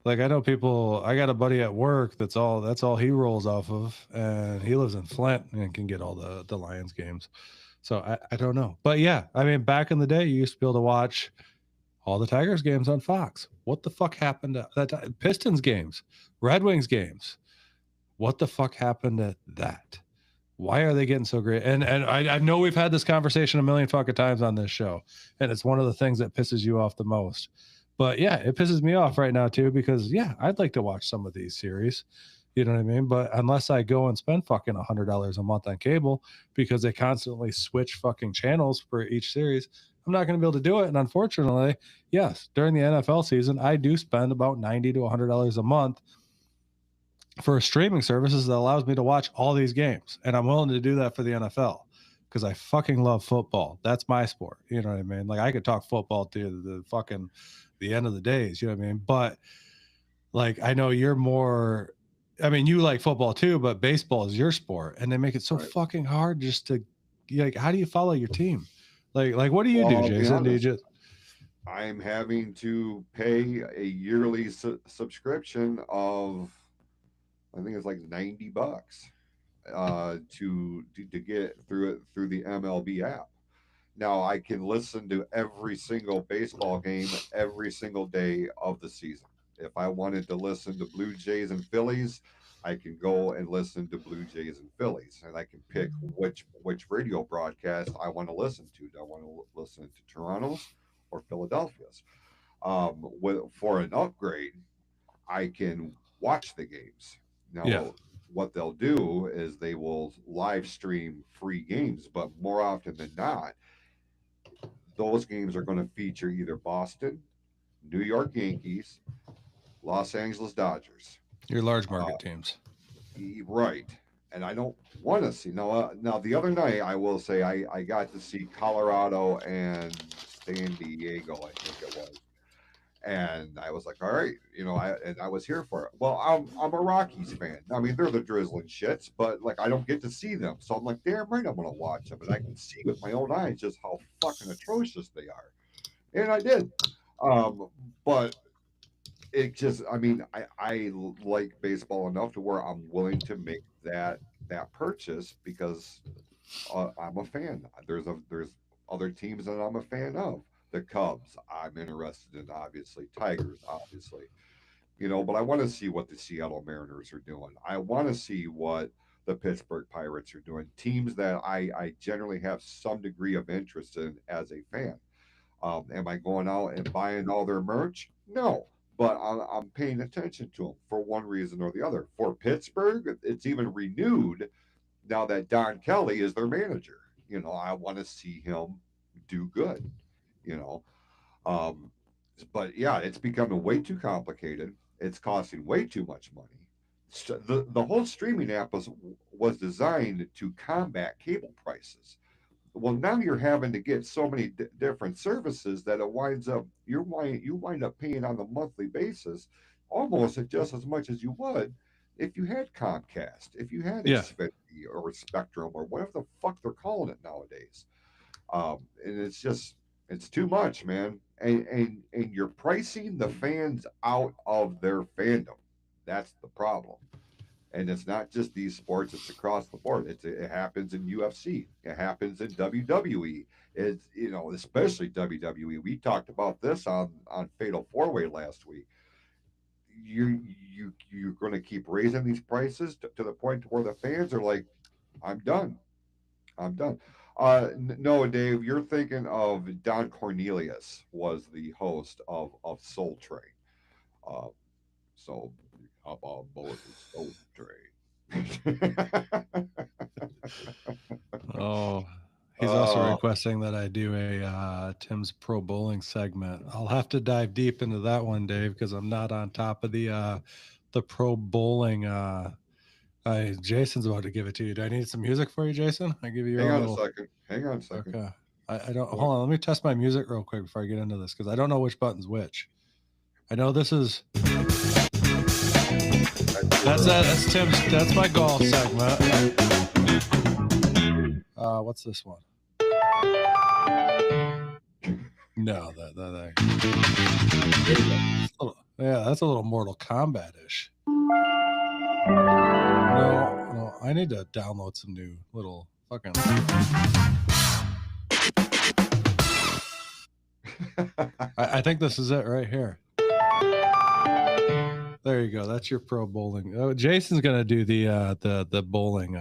Like I know people. I got a buddy at work that's all he rolls off of, and he lives in Flint and can get all the Lions games. So I don't know, but yeah, I mean, back in the day, you used to be able to watch all the Tigers games on Fox. What the fuck happened to that? Pistons games, Red Wings games. What the fuck happened to that? Why are they getting so great? And I know we've had this conversation a million fucking times on this show, and it's one of the things that pisses you off the most. But yeah, it pisses me off right now too, because yeah, I'd like to watch some of these series. You know what I mean? But unless I go and spend fucking $100 a month on cable because they constantly switch fucking channels for each series, I'm not going to be able to do it. And unfortunately, yes, during the NFL season, I do spend about $90 to $100 a month for streaming services that allows me to watch all these games. And I'm willing to do that for the NFL because I fucking love football. That's my sport. You know what I mean? Like I could talk football to the fucking the end of the days, you know what I mean? But like, I know you're more, I mean, you like football too, but baseball is your sport. And they make it so fucking hard just to, like, how do you follow your team? Like, what do you do, Jason? Do you just, I'm having to pay a yearly subscription of, I think it's like $90 to get through it through the MLB app. Now I can listen to every single baseball game every single day of the season. If I wanted to listen to Blue Jays and Phillies, I can go and listen to Blue Jays and Phillies, and I can pick which radio broadcast I want to listen to. Do I want to listen to Toronto's or Philadelphia's? For an upgrade, I can watch the games. Now, what they'll do is they will live stream free games, but more often than not, those games are going to feature either Boston, New York Yankees, Los Angeles Dodgers. Your large market teams. Right. And I don't want to see. Now, the other night, I will say I got to see Colorado and San Diego, I think it was. And I was like, all right, I was here for it. Well, I'm a Rockies fan. I mean, they're the drizzling shits, but like I don't get to see them. So I'm like, damn right, I'm gonna watch them, and I can see with my own eyes just how fucking atrocious they are. And I did. But it just, I mean, I like baseball enough to where I'm willing to make that purchase because I'm a fan. There's other teams that I'm a fan of. The Cubs, I'm interested in, obviously. Tigers, obviously. But I want to see what the Seattle Mariners are doing. I want to see what the Pittsburgh Pirates are doing. Teams that I generally have some degree of interest in as a fan. Am I going out and buying all their merch? No. But I'm paying attention to them for one reason or the other. For Pittsburgh, it's even renewed now that Don Kelly is their manager. I want to see him do good. But yeah, it's becoming way too complicated. It's costing way too much money. The whole streaming app was designed to combat cable prices. Well, now you're having to get so many different services that it winds up you wind up paying on a monthly basis almost just as much as you would if you had Comcast, if you had Xfinity or Spectrum or whatever the fuck they're calling it nowadays. And it's too much, man. And you're pricing the fans out of their fandom. That's the problem. And it's not just these sports, it's across the board. It happens in UFC. It happens in WWE. It's, especially WWE. We talked about this on Fatal 4-Way last week. You're going to keep raising these prices to the point where the fans are like, I'm done. No, Dave, you're thinking of Don Cornelius was the host of Soul Train. So hop on board the Soul Train. Oh, he's also requesting that I do a Tim's Pro Bowling segment. I'll have to dive deep into that one, Dave, because I'm not on top of the Pro Bowling. Jason's about to give it to you. Do I need some music for you, Jason? I give you. Hang on a second. Okay. I don't. Hold on. Let me test my music real quick before I get into this because I don't know which button's which. I know this is. That's Tim's. That's my golf segment. What's this one? No, that. That's a little Mortal Kombat-ish. No, I need to download some new little fucking. I think this is it right here. There you go. That's your pro bowling. Oh, Jason's gonna do the bowling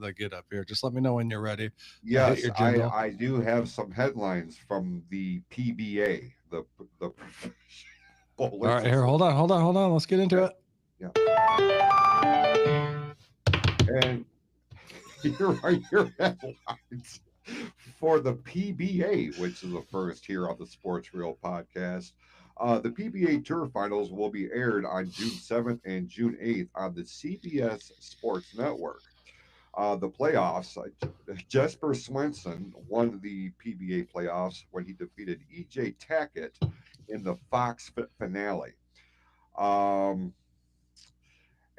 the get up here. Just let me know when you're ready. Yes, your jingle. I do have some headlines from the PBA, the All right, here, hold on. Let's get into it. Yeah. And here are your headlines for the PBA, which is the first here on the Sports Reel podcast. The PBA Tour Finals will be aired on June 7th and June 8th on the CBS Sports Network. The playoffs, Jesper Swenson won the PBA playoffs when he defeated EJ Tackett in the Fox finale.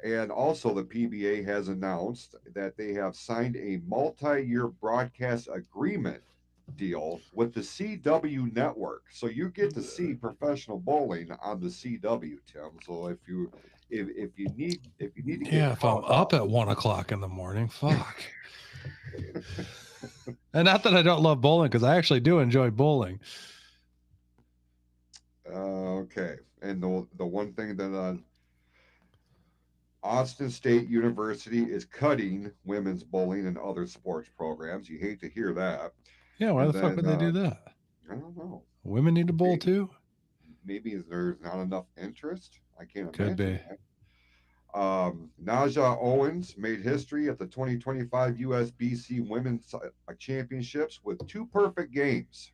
And also, the PBA has announced that they have signed a multi-year broadcast agreement deal with the CW network. So you get to see professional bowling on the CW, Tim. So if you need to get if I'm up at 1 o'clock in the morning, fuck. And not that I don't love bowling, because I actually do enjoy bowling. Okay, and the one thing that Austin State University is cutting women's bowling and other sports programs. You hate to hear that. Yeah, why the fuck would they do that? I don't know. Women need to bowl too? Maybe there's not enough interest. I can't Could be. imagine that. Naja Owens made history at the 2025 USBC Women's Championships with 2 perfect games.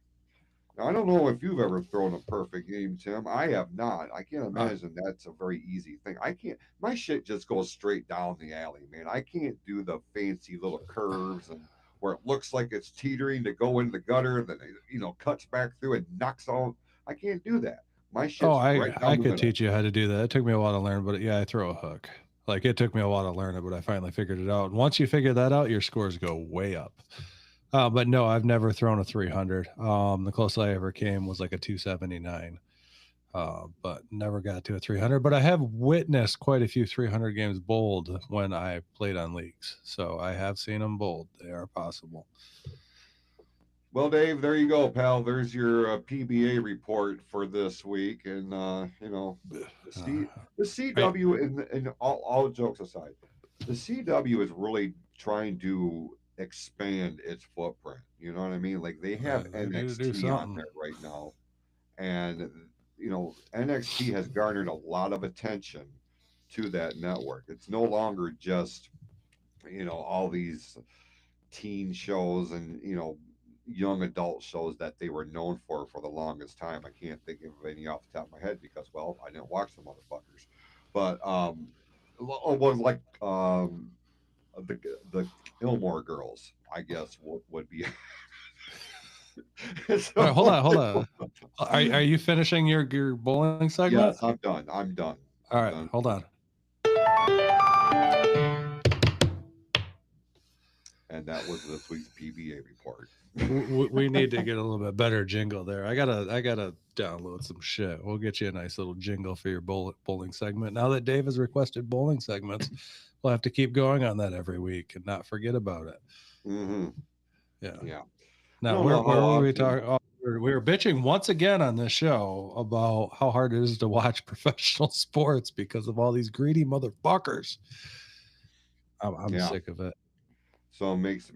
Now, I don't know if you've ever thrown a perfect game, Tim. I have not. I can't imagine that's a very easy thing. My shit just goes straight down the alley, man. I can't do the fancy little curves and where it looks like it's teetering to go in the gutter, then it, cuts back through and knocks out. I can't do that. My shit's I could teach you how to do that. It took me a while to learn, but yeah, I throw a hook. Like, it took me a while to learn it, but I finally figured it out. And once you figure that out, your scores go way up. But no, I've never thrown a 300. The closest I ever came was like a 279, but never got to a 300. But I have witnessed quite a few 300 games bowled when I played on leagues. So I have seen them bowled. They are possible. Well, Dave, there you go, pal. There's your PBA report for this week. And, the CW, and all jokes aside, the CW is really trying to expand its footprint. You know what I mean? Like, they have NXT on there right now, and NXT has garnered a lot of attention to that network. It's no longer just all these teen shows and young adult shows that they were known for the longest time. I can't think of any off the top of my head because, well, I didn't watch the motherfuckers. But was like the Gilmore Girls, I guess, would be. So, right, hold on. Are you finishing your bowling segment? Yes, I'm done. All right, hold on. And that was this week's PBA report. We need to get a little bit better jingle there. I gotta download some shit. We'll get you a nice little jingle for your bowling segment. Now that Dave has requested bowling segments, we'll have to keep going on that every week and not forget about it. Mm-hmm. Yeah. Now, where were we talking? Oh, we were bitching once again on this show about how hard it is to watch professional sports because of all these greedy motherfuckers. I'm sick of it. So it makes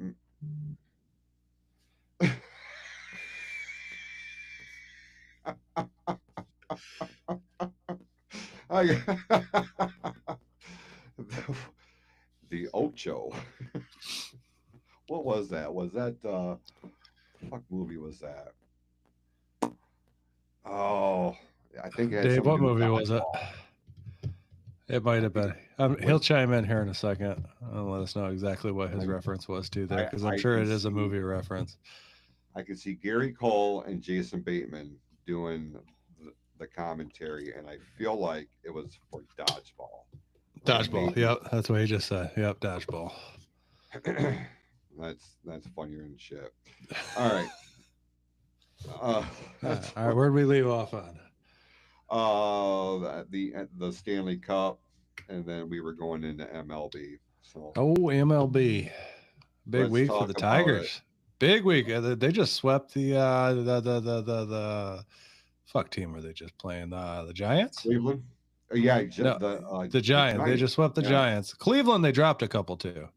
the Ocho. What was that? Was that fuck movie was that? Oh, I think it had Dave, what movie was it? It might have been. He'll chime in here in a second and let us know exactly what his reference was to there, because I'm sure it is a movie reference. I can see Gary Cole and Jason Bateman doing the commentary, and I feel like it was for Dodgeball. Dodgeball. Yep, that's what he just said. Yep, Dodgeball. That's funnier than shit. All right. All right, where'd we leave off on? The Stanley Cup, and then we were going into MLB. So MLB, big week for the Tigers. Big week. They just swept the fuck team. Were they just playing the Giants? Cleveland. Yeah, No, the the Giants. They Giants. just swept the Yeah, Giants. Cleveland, they dropped a couple too.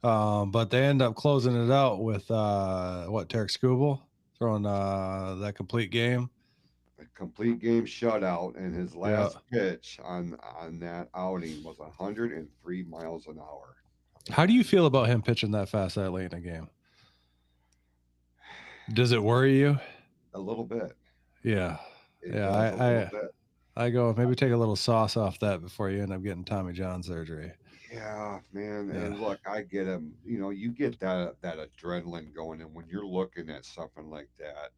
But they end up closing it out with Tarek Skubal throwing that complete game. a complete game shutout, and his Yeah. last pitch on that outing was 103 miles an hour. How do you And feel about him pitching that fast that late in a game? Does it worry you? a little bit. Yeah. It Yeah. does a little I bit. I go maybe take a little sauce off that before you end up getting Tommy John surgery. Yeah, man. Yeah. And look, I get him. You know, you get that adrenaline going, and when you're looking at something like that,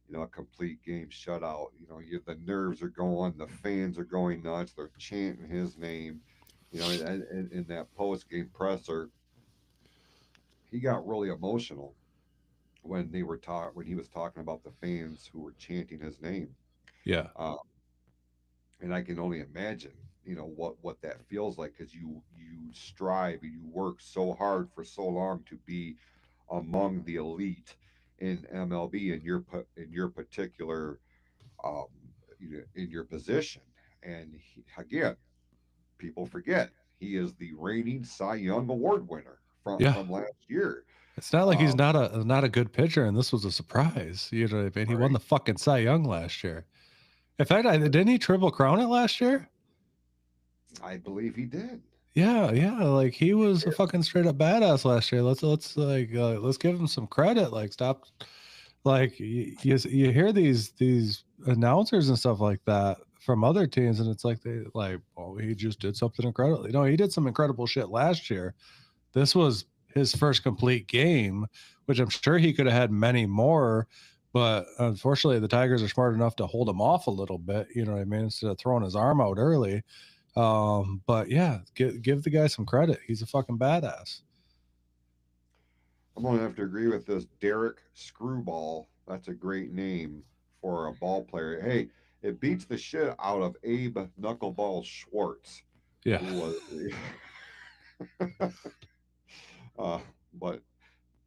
you know, a complete game shutout. You know, the nerves are going, the fans are going nuts. They're chanting his name. You know, and in that post game presser, he got really emotional when when he was talking about the fans who were chanting his name. Yeah. Uh, and I can only imagine, you know, what that feels like because you strive, you work so hard for so long to be among the elite in MLB in your particular um, in your position. And again, people forget he is the reigning Cy Young Award winner Yeah. from last year. It's not like he's Um, not a good pitcher, and this was a surprise. You know what I mean? He won right? the fucking Cy Young last year. In fact, didn't he triple crown it last year? I believe he did. Yeah, yeah. Like he was a fucking straight up badass last year. Let's give him some credit. Like stop. Like you hear these announcers and stuff like that from other teams, and it's like oh, he just did something incredible. You know, he did some incredible shit last year. This was his first complete game, which I'm sure he could have had many more. But unfortunately, the Tigers are smart enough to hold him off a little bit. You know what I mean? Instead of throwing his arm out early. But yeah, give the guy some credit. He's a fucking badass. I'm gonna have to agree with this. Derek Screwball. That's a great name for a ball player. Hey, it beats the shit out of Abe Knuckleball Schwartz, Yeah. who was. uh, but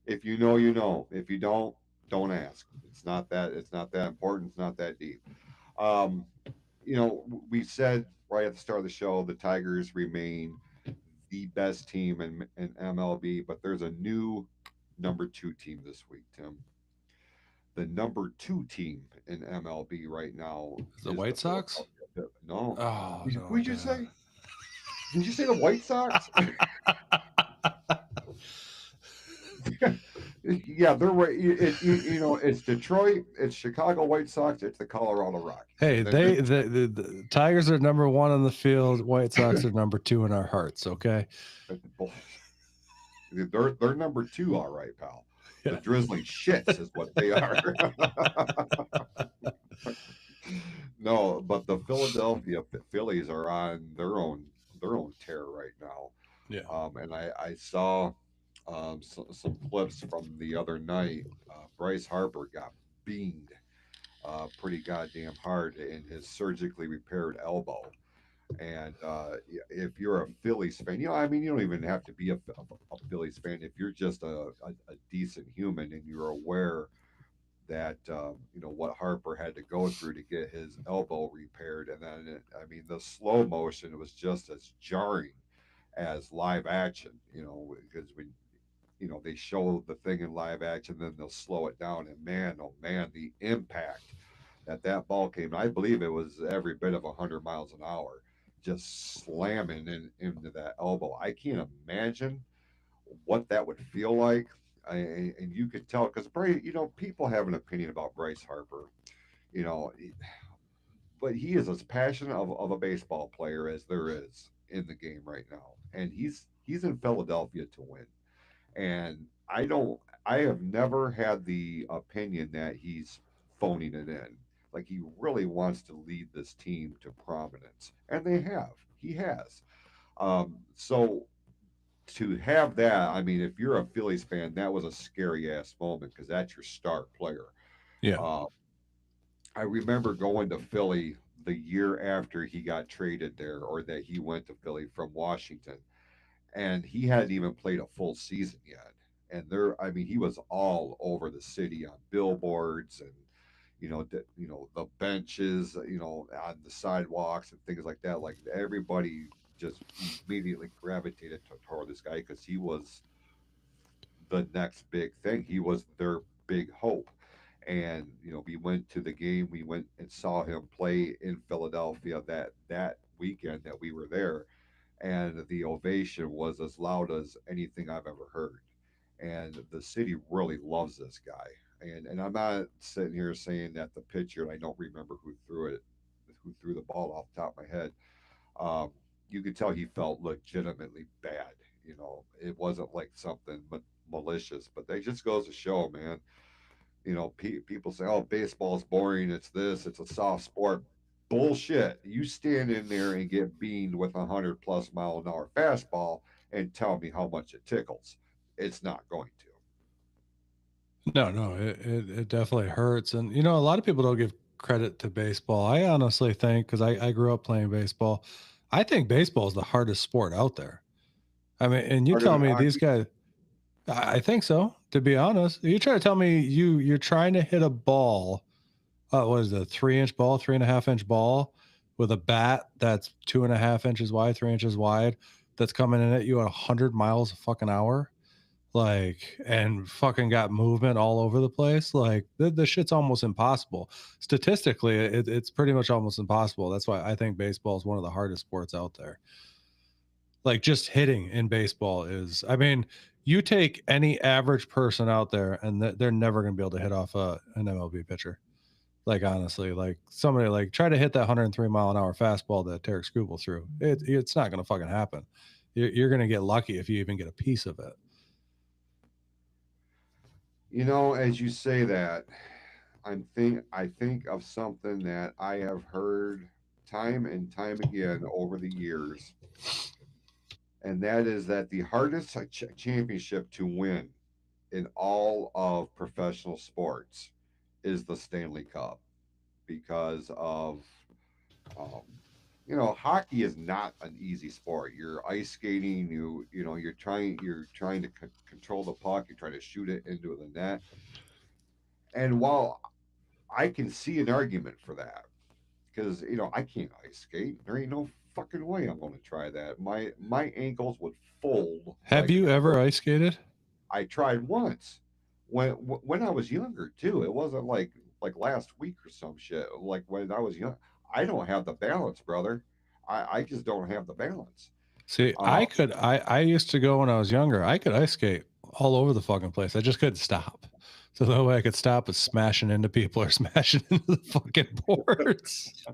if you know, you know. If you don't ask. It's not that. It's not that important. It's not that deep. Um, you know, we said right at the start of the show the Tigers remain the best team in MLB, but there's a new number 2 team this week, Tim. The number 2 team in MLB right now The is the White Sox? No. Oh no. Who'd you say? Did you say the White Sox? Yeah, they're right. You know, it's Detroit, it's Chicago White Sox, it's the Colorado Rockies. Hey, And then the Tigers are number 1 on the field. White Sox are number 2 in our hearts. Okay. they're number 2, all right, pal. Yeah. The drizzling shits is what they are. No, but the Philadelphia Phillies are on their own tear right now. Yeah. And I saw some clips from the other night. Bryce Harper got beamed pretty goddamn hard in his surgically repaired elbow. And if you're a Phillies fan, you know, I mean, you don't even have to be a Phillies fan. If you're just a decent human and you're aware that you know what Harper had to go through to get his elbow repaired, and then I mean the slow motion was just as jarring as live action. You know, because when you know they show the thing in live action, then they'll slow it down, and man, oh man, the impact that ball came. I believe it was every bit of 100 miles an hour, just slamming into that elbow. I can't imagine what that would feel like. And you could tell because Bryce, you know, people have an opinion about Bryce Harper, you know, but he is as passionate of a baseball player as there is in the game right now, and he's in Philadelphia to win. And I have never had the opinion that he's phoning it in. Like he really wants to lead this team to prominence, and they have. He has. So to have that, I mean, if you're a Phillies fan, that was a scary ass moment because that's your star player. Yeah. Uh, I remember going to Philly the year after he got traded there, or that he went to Philly from Washington, and he hadn't even played a full season yet. And there, I mean, he was all over the city on billboards, and the benches, on the sidewalks and things like that. Like everybody just immediately gravitated toward this guy because he was the next big thing. He was their big hope. And we went to the game. We went and saw him play in Philadelphia that weekend that we were there, and the ovation was as loud as anything I've ever heard. And the city really loves this guy. And I'm not sitting here saying that the pitcher, and I don't remember who threw the ball off the top of my head. Um, you could tell he felt legitimately bad. It wasn't like something malicious, but that just goes to show, man. People say, "Oh, baseball's boring. It's this. It's a soft sport." Bullshit. You stand in there and get beamed with 100+ mile an hour fastball and tell me how much it tickles. It's not going to. No, it definitely hurts. And, a lot of people don't give credit to baseball. I honestly think, because I grew up playing baseball, I think baseball is the hardest sport out there. I mean, and you Harder tell than me these hockey. guys, I think so, to be honest. You try to tell me you're trying to hit a ball, what is it, a 3-inch ball, 3.5-inch ball with a bat that's 2.5 inches wide, 3 inches wide, that's coming in at you at 100 miles a fucking hour, like, and fucking got movement all over the place. Like, the shit's almost impossible. Statistically, it's pretty much almost impossible. That's why I think baseball is one of the hardest sports out there. Like, just hitting in baseball is, I mean, you take any average person out there and they're never going to be able to hit off an MLB pitcher. Like, honestly, like somebody like try to hit that 103-mile-an-hour fastball that Tarek Skubal threw. It's not going to fucking happen. You're going to get lucky if you even get a piece of it. As you say that, I think of something that I have heard time and time again over the years, and that is that the hardest championship to win in all of professional sports is the Stanley Cup because of um, hockey is not an easy sport. You're ice skating. You're trying to control the puck. You're trying to shoot it into the net. And while I can see an argument for that, because I can't ice skate. There ain't no fucking way I'm going to try that. My ankles would fold Have like you ever ice skated? I tried once when I was younger too. It wasn't like last week or some shit. Like when I was young, I don't have the balance, brother. I just don't have the balance. See, Uh, I used to go when I was younger. I could ice skate all over the fucking place. I just couldn't stop. So the only way I could stop was smashing into people or smashing into the fucking boards.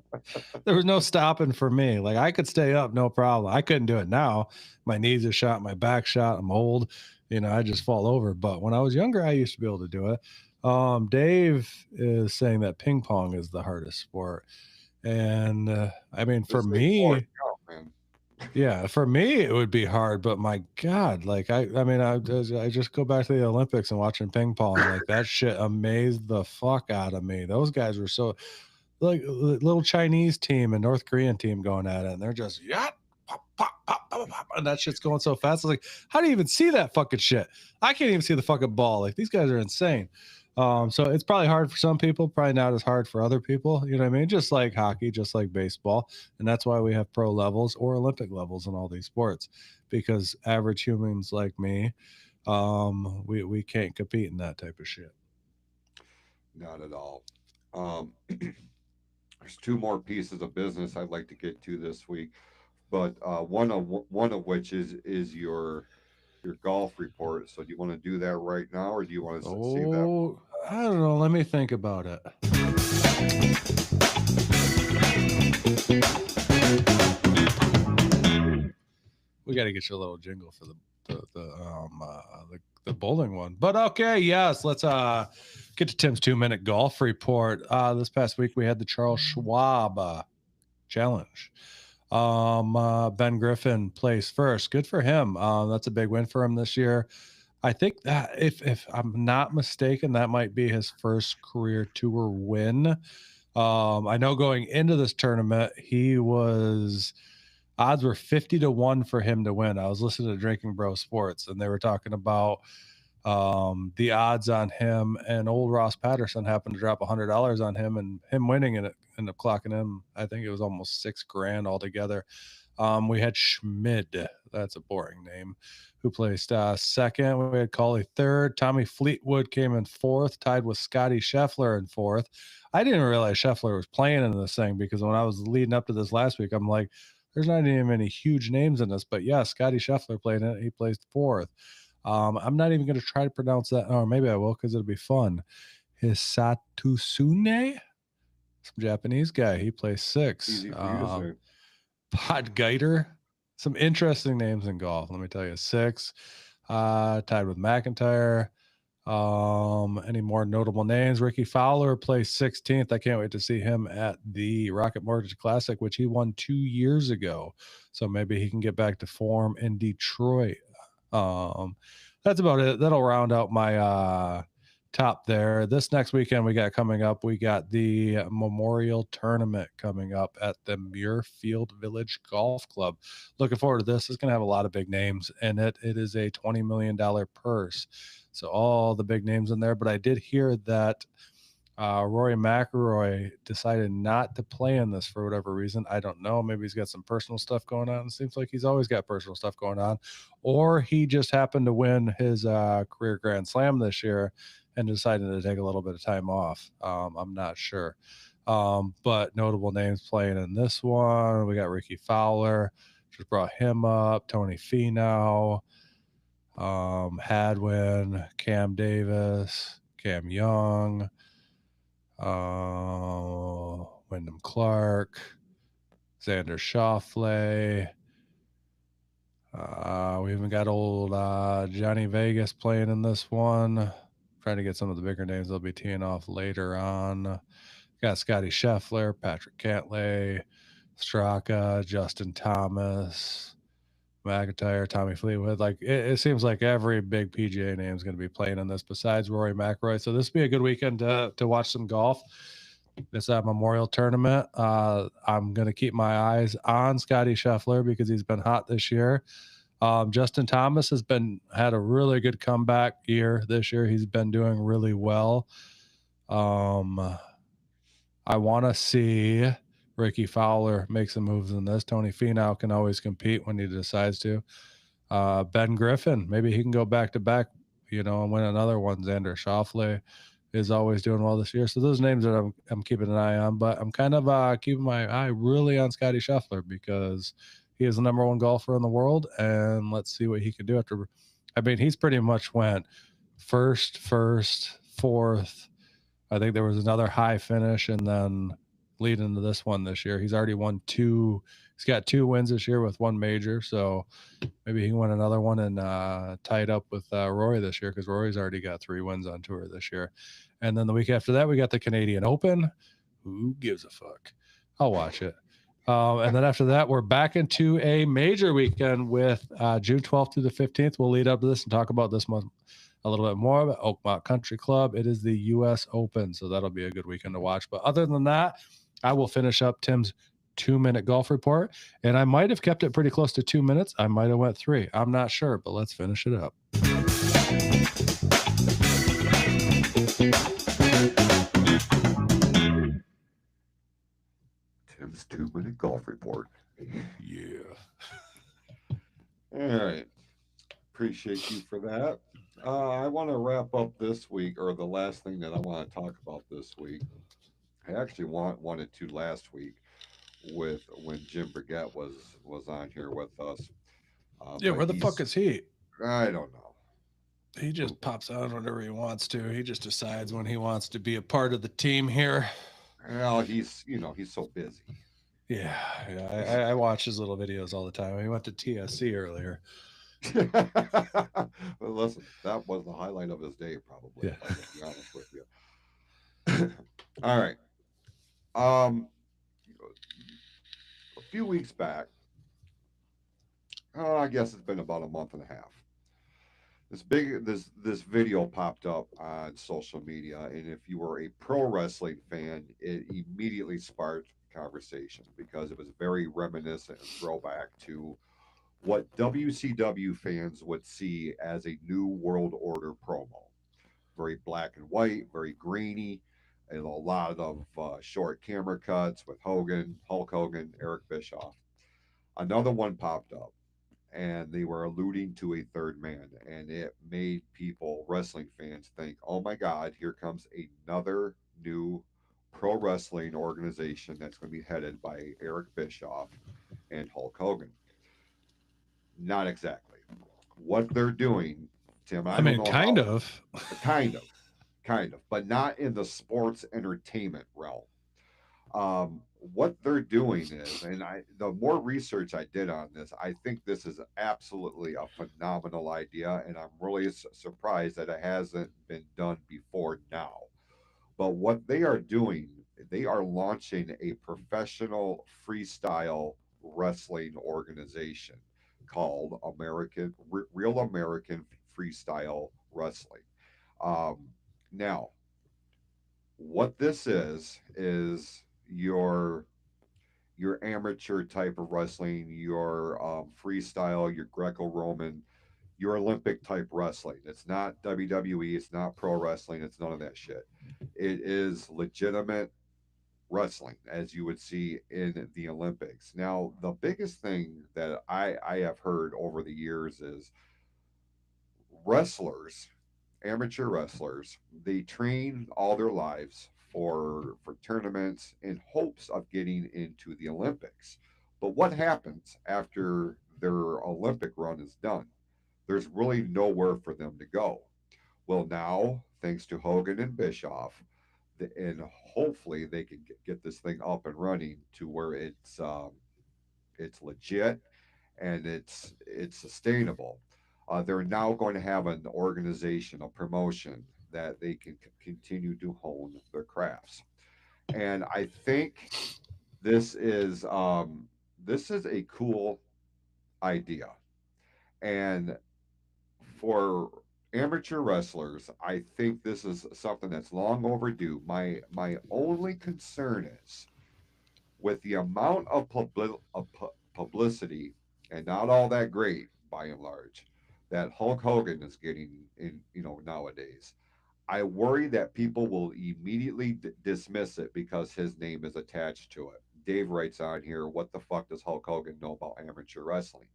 There was no stopping for me. Like, I could stay up, no problem. I couldn't do it now. My knees are shot, my back shot. I'm old. I just fall over. But when I was younger, I used to be able to do it. Dave is saying that ping pong is the hardest sport. And I mean, for this thing's boring me, out, man. yeah, for me it would be hard, but my God, like I mean, I just go back to the Olympics and watching ping pong, like that shit amazed the fuck out of me. Those guys were so like little Chinese team and North Korean team going at it, and they're just yeah, pop, pop, pop, pop, pop, and that shit's going so fast. I was like, how do you even see that fucking shit? I can't even see the fucking ball. Like, these guys are insane. So it's probably hard for some people, probably not as hard for other people. You know what I mean? Just like hockey, just like baseball. And that's why we have pro levels or Olympic levels in all these sports, because average humans like me, we can't compete in that type of shit. Not at all. There's two more pieces of business I'd like to get to this week, but one of which is your golf report. So do you want to do that right now, or do you want to save that? Oh, I don't know. Let me think about it. We got to get you a little jingle for the bowling one. But okay, yes, let's get to Tim's 2-minute golf report. This past week we had the Charles Schwab challenge. Ben Griffin placed first. Good for him. That's a big win for him this year. I think that if I'm not mistaken, that might be his first career tour win. I know going into this tournament, odds were 50-1 for him to win. I was listening to Drinking Bro Sports, and they were talking about The odds on him and old Ross Patterson happened to drop $100 on him, and him winning it ended up clocking him. I think it was almost $6,000 altogether. We had Schmid, that's a boring name, who placed second. We had Cauley third. Tommy Fleetwood came in fourth, tied with Scotty Scheffler in fourth. I didn't realize Scheffler was playing in this thing because when I was leading up to this last week, I'm like, there's not even any huge names in this. But yeah, Scotty Scheffler played in it. He placed fourth. I'm not even going to try to pronounce that, or maybe I will because it'll be fun. Hisatusune, some Japanese guy. He placed sixth. Easy for you to say. Pod Geiter, some interesting names in golf. Let me tell you, six, tied with McIntyre. Any more notable names? Ricky Fowler placed 16th. I can't wait to see him at the Rocket Mortgage Classic, which he won 2 years ago. So maybe he can get back to form in Detroit. That's about it. That'll round out my top there. This next weekend we got coming up, we got the Memorial Tournament coming up at the Muirfield Village Golf Club. Looking forward to this. It's going to have a lot of big names in it. It is a $20 million purse. So all the big names in there. But I did hear that Rory McIlroy decided not to play in this for whatever reason. I don't know. Maybe he's got some personal stuff going on. It seems like he's always got personal stuff going on. Or he just happened to win his career Grand Slam this year and decided to take a little bit of time off. I'm not sure. But notable names playing in this one. We got Ricky Fowler. Just brought him up. Tony Finau. Hadwin. Cam Davis. Cam Young. Wyndham Clark. Xander Schauffele. We even got old Johnny Vegas playing in this one. Trying to get some of the bigger names they'll be teeing off later on. Got Scotty Scheffler, Patrick Cantlay, Straka, Justin Thomas, McIntyre, Tommy Fleetwood. Like it seems like every big PGA name is going to be playing in this besides Rory McIlroy. So this will be a good weekend to watch some golf. This Memorial Tournament. I'm going to keep my eyes on Scotty Scheffler because he's been hot this year. Justin Thomas has had a really good comeback year this year. He's been doing really well. I want to see Ricky Fowler make some moves in this. Tony Finau can always compete when he decides to. Ben Griffin, maybe he can go back to back, and win another one. Xander Schauffele is always doing well this year. So those names that I'm keeping an eye on, but I'm kind of keeping my eye really on Scotty Scheffler because he is the number one golfer in the world, and let's see what he can do after. I mean, he's pretty much went first, fourth. I think there was another high finish, and then lead into this one this year. He's already won two. He's got 2 wins this year with 1 major, so maybe he can win another one and tie it up with Rory this year because Rory's already got 3 wins on tour this year. And then the week after that, we got the Canadian Open. Who gives a fuck? I'll watch it. And then after that, we're back into a major weekend with June 12th through the 15th. We'll lead up to this and talk about this month a little bit more about Oakmont Country Club. It is the U.S. Open, so that'll be a good weekend to watch. But other than that, I will finish up Tim's 2-minute golf report, and I might have kept it pretty close to 2 minutes. I might have went 3. I'm not sure, but let's finish it up. Tim's 2-minute golf report. Yeah. All right. Appreciate you for that. I want to wrap up this week, or the last thing that I want to talk about this week. I actually wanted to last week when Jim Brigette was on here with us. Yeah, where the fuck is he? I don't know. He just pops out whenever he wants to. He just decides when he wants to be a part of the team here. Well, he's so busy. Yeah. I watch his little videos all the time. He went to TSC earlier. Well, listen, that was the highlight of his day, probably. Yeah. To be honest with you. All right. A few weeks back, I guess it's been about a month and a half. This video popped up on social media, and if you were a pro wrestling fan, it immediately sparked conversation because it was very reminiscent and throwback to what WCW fans would see as a New World Order promo. Very black and white, very grainy, and a lot of short camera cuts with Hogan, Hulk Hogan, Eric Bischoff. Another one popped up, and they were alluding to a third man, and it made people, wrestling fans, think, oh my God, here comes another new pro wrestling organization that's going to be headed by Eric Bischoff and Hulk Hogan. Not exactly. What they're doing, Tim, I I don't mean, know kind how, of. kind of, kind of, but not in the sports entertainment realm. What they're doing is, and the more research I did on this, I think this is absolutely a phenomenal idea, and I'm really surprised that it hasn't been done before now. But what they are doing, they are launching a professional freestyle wrestling organization called Real American Freestyle Wrestling. Um, Now, what this is your amateur type of wrestling, your freestyle, your Greco-Roman, your Olympic type wrestling. It's not WWE, it's not pro wrestling, it's none of that shit. It is legitimate wrestling as you would see in the Olympics. Now, the biggest thing that I have heard over the years is wrestlers, amateur wrestlers, they train all their lives for tournaments in hopes of getting into the Olympics. But what happens after their Olympic run is done? There's really nowhere for them to go. Well, now, thanks to Hogan and Bischoff, and hopefully they can get this thing up and running to where it's legit and it's sustainable. They're now going to have an organization, a promotion that they can continue to hone their crafts. And I think this is this is a cool idea. And for amateur wrestlers, I think this is something that's long overdue. My only concern is with the amount of publicity, and not all that great by and large, that Hulk Hogan is getting in, nowadays. I worry that people will immediately dismiss it because his name is attached to it. Dave writes on here, what the fuck does Hulk Hogan know about amateur wrestling?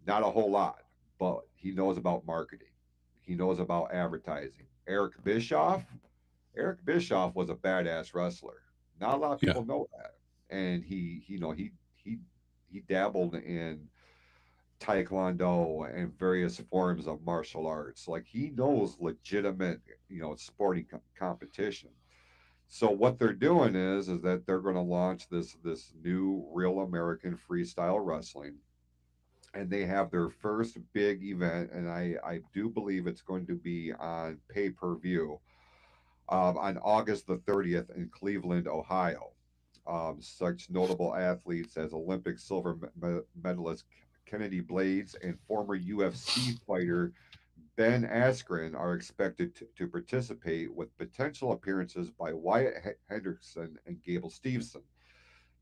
Not a whole lot, but he knows about marketing. He knows about advertising. Eric Bischoff was a badass wrestler. Not a lot of Yeah. people know that. And he dabbled in taekwondo and various forms of martial arts. Like he knows legitimate, sporting competition. So what they're doing is that they're going to launch this new Real American Freestyle Wrestling, and they have their first big event, and I do believe it's going to be on pay-per-view on August the 30th in Cleveland, Ohio. Such notable athletes as Olympic silver medalist Kennedy Blades and former UFC fighter Ben Askren are expected to participate, with potential appearances by Wyatt Henderson and Gable Steveson.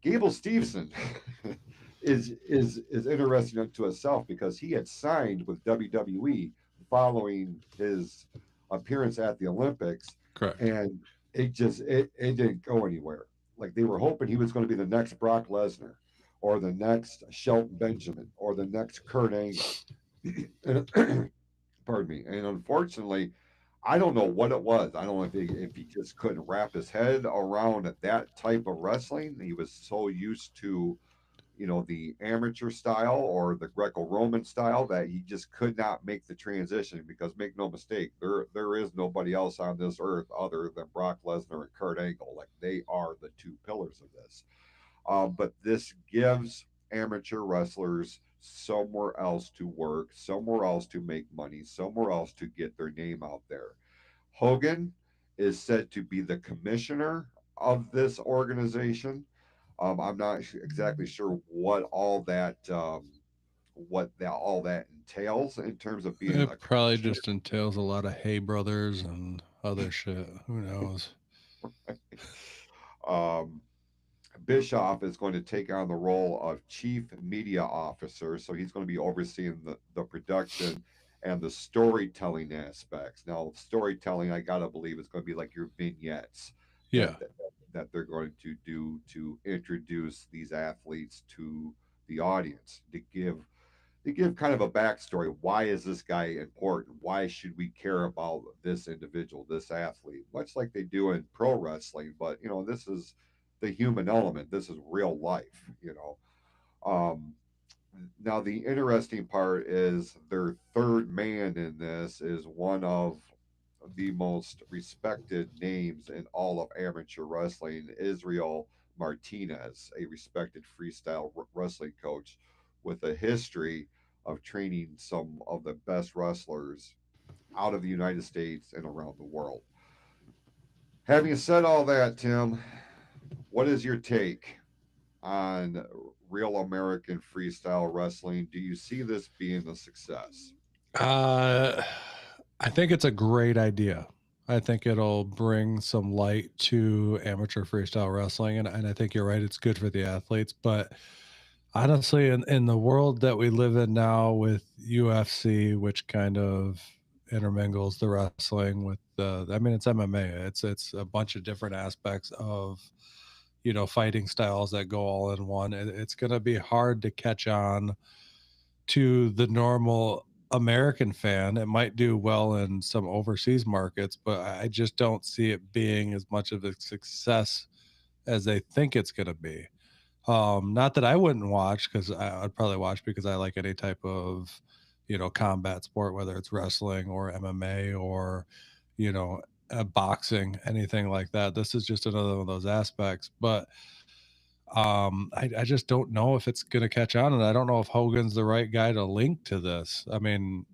Gable Steveson is interesting unto itself because he had signed with WWE following his appearance at the Olympics, Correct. and it didn't go anywhere. Like they were hoping he was going to be the next Brock Lesnar, or the next Shelton Benjamin, or the next Kurt Angle. Pardon me. And unfortunately, I don't know what it was. I don't know if he just couldn't wrap his head around that type of wrestling. He was so used to, the amateur style or the Greco-Roman style that he just could not make the transition. Because make no mistake, there is nobody else on this earth other than Brock Lesnar and Kurt Angle. Like they are the two pillars of this. But this gives amateur wrestlers somewhere else to work, somewhere else to make money, somewhere else to get their name out there. Hogan is said to be the commissioner of this organization. I'm not exactly sure what that all that entails in terms of being a It probably commissioner. just entails a lot of Hey Brothers and other shit. Who knows? Um, Bischoff is going to take on the role of chief media officer. So he's going to be overseeing the production and the storytelling aspects. Now, storytelling, I got to believe, is going to be like your vignettes Yeah. that they're going to do to introduce these athletes to the audience, to give kind of a backstory. Why is this guy important? Why should we care about this individual, this athlete? Much like they do in pro wrestling, but this is the human element. This is real life. Now the interesting part is their third man in this is one of the most respected names in all of amateur wrestling, Israel Martinez, a respected freestyle wrestling coach with a history of training some of the best wrestlers out of the United States and around the world. Having said all that, Tim, what is your take on real American freestyle wrestling? Do you see this being a success? I think it's a great idea. I think it'll bring some light to amateur freestyle wrestling, and I think you're right. It's good for the athletes, but honestly, in the world that we live in now with UFC, which kind of intermingles the wrestling with it's MMA. It's a bunch of different aspects of fighting styles that go all in one. It's going to be hard to catch on to the normal American fan. It might do well in some overseas markets, but I just don't see it being as much of a success as they think it's going to be. Not that I wouldn't watch, because I'd probably watch because I like any type of, combat sport, whether it's wrestling or MMA or, boxing, anything like that. This is just another one of those aspects. But I just don't know if it's going to catch on, and I don't know if Hogan's the right guy to link to this. I mean,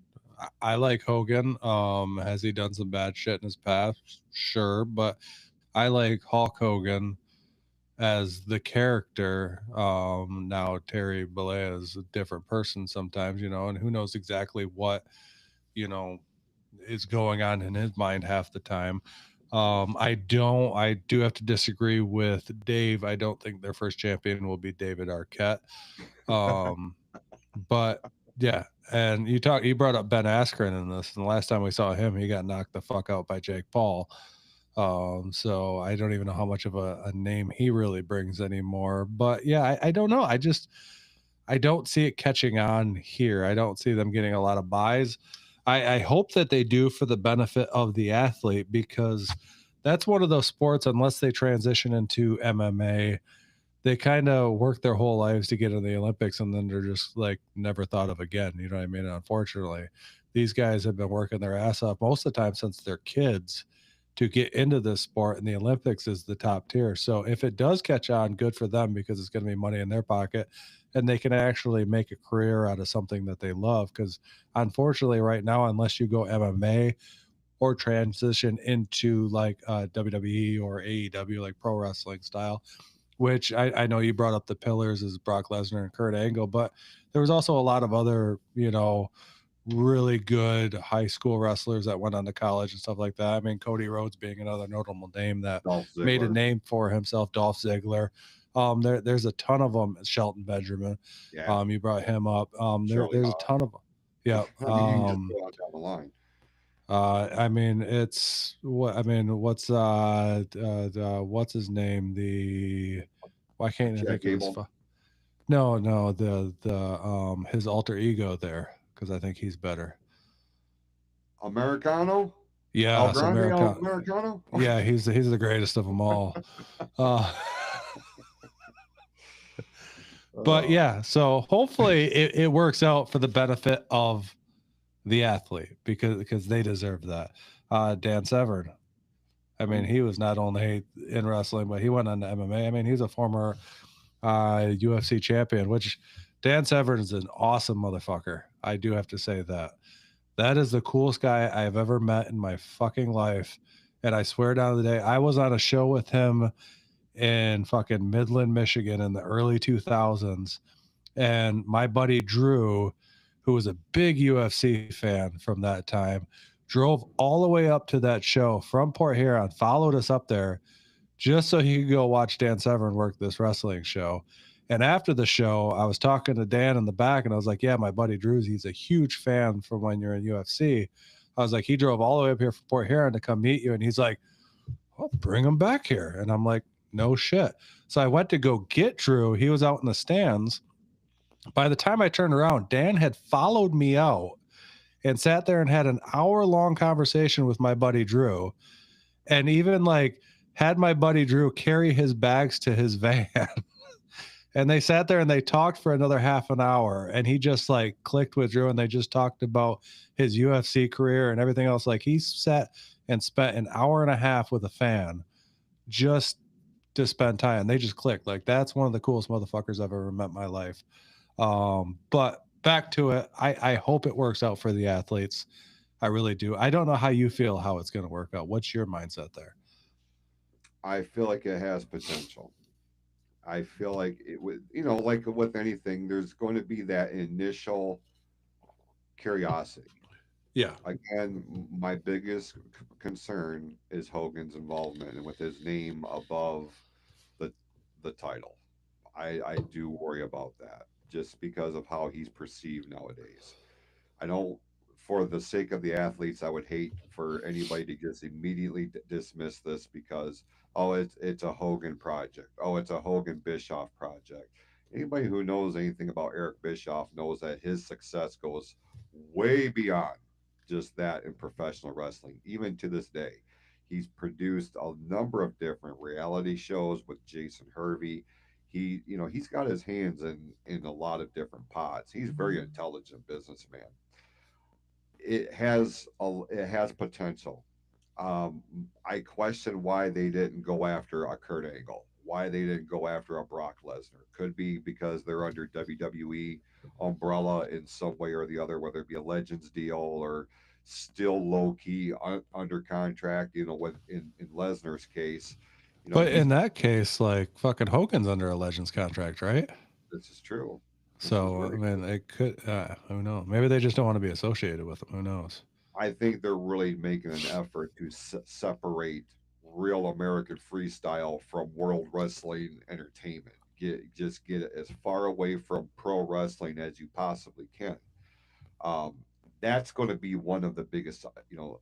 I like Hogan. Has he done some bad shit in his past? Sure, but I like Hulk Hogan as the character. Now Terry Bollea is a different person sometimes, and who knows exactly what, is going on in his mind half the time. I do have to disagree with Dave. I don't think their first champion will be David Arquette. But yeah, and you brought up Ben Askren in this, and the last time we saw him, he got knocked the fuck out by Jake Paul. So I don't even know how much of a name he really brings anymore. But yeah, I don't know. I don't see it catching on here. I don't see them getting a lot of buys. I hope that they do for the benefit of the athlete, because that's one of those sports, unless they transition into MMA, they kind of work their whole lives to get in the Olympics, and then they're just like never thought of again. You know what I mean? Unfortunately, these guys have been working their ass off most of the time since they're kids to get into this sport, and the Olympics is the top tier. So if it does catch on, good for them, because it's going to be money in their pocket, and they can actually make a career out of something that they love. Because unfortunately right now, unless you go MMA or transition into like WWE or AEW, like pro wrestling style, which I know you brought up the pillars as Brock Lesnar and Kurt Angle, but there was also a lot of other, really good high school wrestlers that went on to college and stuff like that. I mean, Cody Rhodes being another notable name that made a name for himself. Dolph Ziggler. There's a ton of them. Shelton Benjamin. Yeah. You brought him up. There's a ton of them. Yeah. I mean, you can just go on down the line. I mean, what's his name? Why can't I think of his? No, his alter ego there, because I think he's better. Americano? Yeah, Americano? Yeah, he's the greatest of them all. But yeah, so hopefully it works out for the benefit of the athlete, because they deserve that. Dan Severn. I mean, he was not only in wrestling, but he went on to MMA. I mean, he's a former UFC champion, which Dan Severn is an awesome motherfucker. I do have to say that. That is the coolest guy I've ever met in my fucking life. And I swear down to the day, I was on a show with him in fucking Midland, Michigan in the early 2000s. And my buddy Drew, who was a big UFC fan from that time, drove all the way up to that show from Port Huron, followed us up there just so he could go watch Dan Severn work this wrestling show. And after the show, I was talking to Dan in the back, and I was like, yeah, my buddy Drew's, he's a huge fan from when you're in UFC. I was like, he drove all the way up here from Port Huron to come meet you. And he's like, I'll bring him back here. And I'm like, no shit. So I went to go get Drew. He was out in the stands. By the time I turned around, Dan had followed me out and sat there and had an hour-long conversation with my buddy Drew, and even like had my buddy Drew carry his bags to his van. And they sat there and they talked for another half an hour, and he just like clicked with Drew, and they just talked about his UFC career and everything else. Like, he sat and spent an hour and a half with a fan just to spend time. And they just clicked. Like, that's one of the coolest motherfuckers I've ever met in my life. But back to it. I hope it works out for the athletes. I really do. I don't know how you feel how it's going to work out. What's your mindset there? I feel like it has potential. I feel like it would, like with anything, there's going to be that initial curiosity. Yeah. Again, my biggest concern is Hogan's involvement and with his name above the the title. I do worry about that just because of how he's perceived nowadays. I don't, for the sake of the athletes, I would hate for anybody to just immediately dismiss this because, oh, it's a Hogan project. Oh, it's a Hogan Bischoff project. Anybody who knows anything about Eric Bischoff knows that his success goes way beyond just that in professional wrestling. Even to this day, he's produced a number of different reality shows with Jason Hervey. He's got his hands in a lot of different pots. He's a very intelligent businessman. It has potential. I question why they didn't go after a Kurt Angle, why they didn't go after a Brock Lesnar. Could be because they're under WWE umbrella in some way or the other, whether it be a Legends deal or still low key under contract. With in Lesnar's case, But he's in that case, like, fucking Hogan's under a Legends contract, right? this is true. This is So, I very mean, true. it could, who knows? Maybe they just don't want to be associated with them. Who knows? I think they're really making an effort to separate real American freestyle from world wrestling entertainment. Get it as far away from pro wrestling as you possibly can. Um, that's going to be one of the biggest,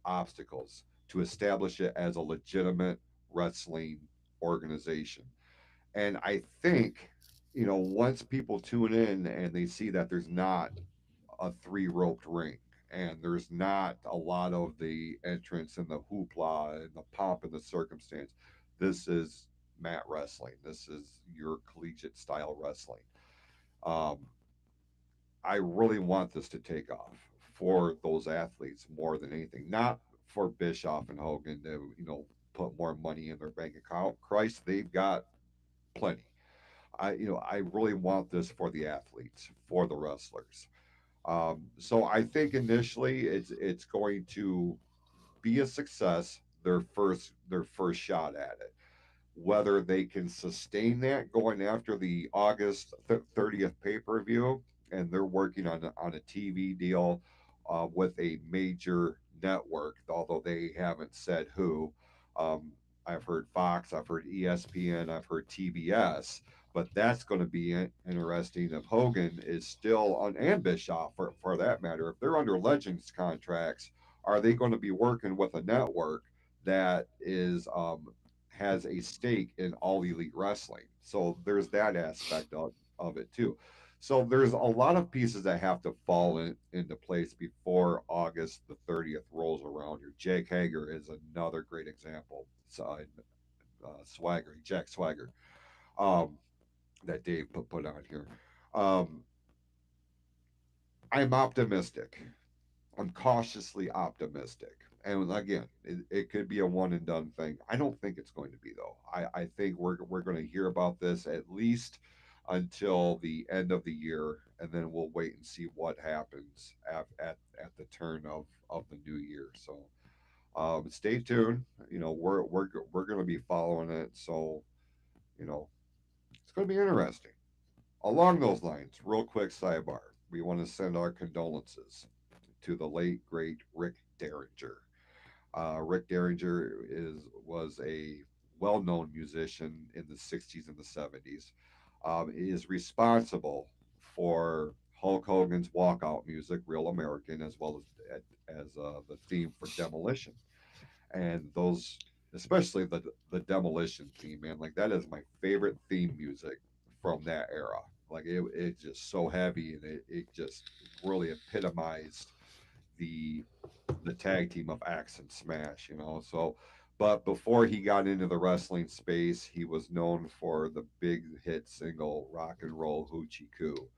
obstacles to establish it as a legitimate wrestling organization. And I think, once people tune in and they see that there's not a three roped ring and there's not a lot of the entrance and the hoopla and the pomp and the circumstance. This is mat wrestling. This is your collegiate style wrestling. Um, I really want this to take off for those athletes more than anything, not for Bischoff and Hogan to, put more money in their bank account. Christ, they've got plenty. I really want this for the athletes, for the wrestlers. So I think initially it's going to be a success. Their first shot at it. Whether they can sustain that going after the August 30th pay per view, and they're working on a TV deal with a major network, although they haven't said who. Um, I've heard Fox, I've heard ESPN, I've heard TBS, but that's going to be interesting if Hogan is still on, and Bischoff for that matter, if they're under Legends contracts, are they going to be working with a network that is has a stake in all elite wrestling? So there's that aspect of it too. So there's a lot of pieces that have to fall into place before August the 30th rolls around here. Jake Hager is another great example. Swagger, Jack Swagger, um, that Dave put on here. Um, I'm optimistic. I'm cautiously optimistic. And again, it could be a one and done thing. I don't think it's going to be though. I think we're going to hear about this at least until the end of the year, and then we'll wait and see what happens at the turn of the new year. So stay tuned. We're going to be following it. So you know it's going to be interesting. Along those lines, real quick sidebar. We want to send our condolences to the late great Rick Derringer. Rick Derringer was a well-known musician in the 60s and the 70s, is responsible for Hulk Hogan's walkout music, Real American, as well as the theme for Demolition. And those, especially the Demolition theme, man, like that is my favorite theme music from that era. Like it's just so heavy, and it just really epitomized the the tag team of Axe and Smash, you know. So, but before he got into the wrestling space, he was known for the big hit single "Rock and Roll Hoochie Coo"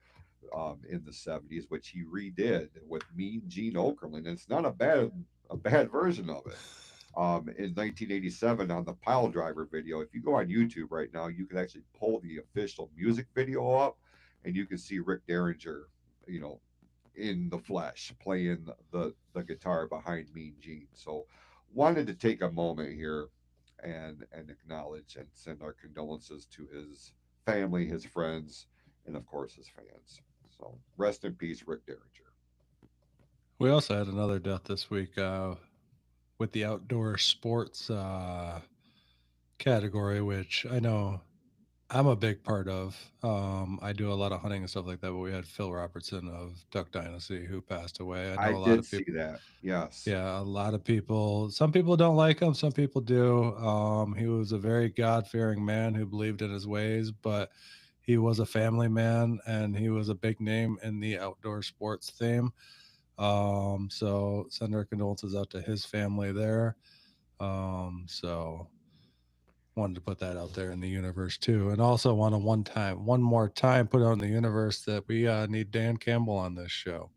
in the '70s, which he redid with Mean Gene Okerlund. It's not a bad version of it. In 1987 on the Pile Driver video. If you go on YouTube right now, you can actually pull the official music video up, and you can see Rick Derringer, you know, in the flesh playing the guitar behind Mean Gene. So wanted to take a moment here and acknowledge and send our condolences to his family, his friends, and of course his fans. So rest in peace, Rick Derringer. We also had another death this week with the outdoor sports category, which I know I'm a big part of. I do a lot of hunting and stuff like that, but we had Phil Robertson of Duck Dynasty who passed away. I I know a lot did of see people. that. Yes. Yeah, a lot of people. Some people don't like him. Some people do. He was a very God-fearing man who believed in his ways, but he was a family man, and he was a big name in the outdoor sports theme. So send our condolences out to his family there. So wanted to put that out there in the universe too, and also want to one more time put out in the universe that we need Dan Campbell on this show.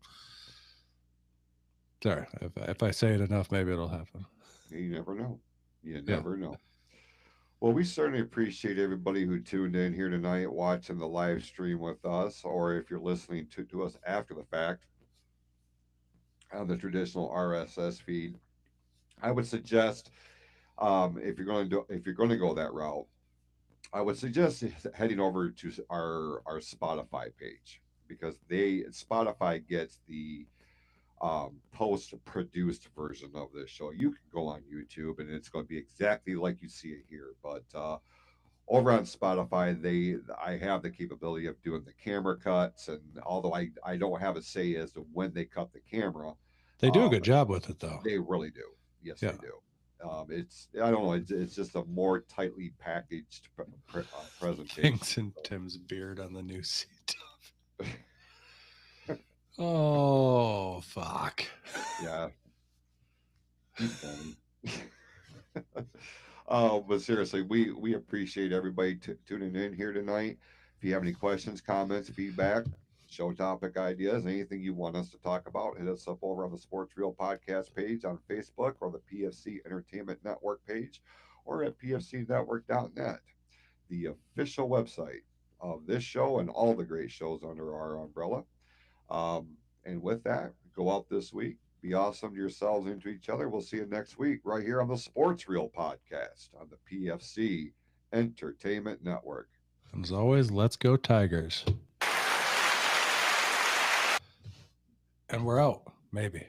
Sorry, if I say it enough, maybe it'll happen. You never know. You never know. Well, we certainly appreciate everybody who tuned in here tonight, watching the live stream with us, or if you're listening to us after the fact on the traditional RSS feed. I would suggest, if you're going to go that route, I would suggest heading over to our Spotify page, because Spotify gets the post-produced version of this show. You can go on YouTube and it's going to be exactly like you see it here, but over on Spotify, I have the capability of doing the camera cuts, and although I don't have a say as to when they cut the camera, They do a good job with it, though. they really do. Yes, Yeah. they do. I don't know. It's just a more tightly packaged presentation. Thanks, and Tim's beard on the new seat. Oh, fuck. Yeah. Keep going. But seriously, we appreciate everybody tuning in here tonight. If you have any questions, comments, feedback, show topic ideas, anything you want us to talk about, hit us up over on the Sports Reel podcast page on Facebook, or the PFC Entertainment Network page, or at pfcnetwork.net, the official website of this show and all the great shows under our umbrella. And with that, go out this week, be awesome to yourselves and to each other. We'll see you next week right here on the Sports Reel podcast on the PFC Entertainment Network. And as always, let's go Tigers. And we're out, maybe.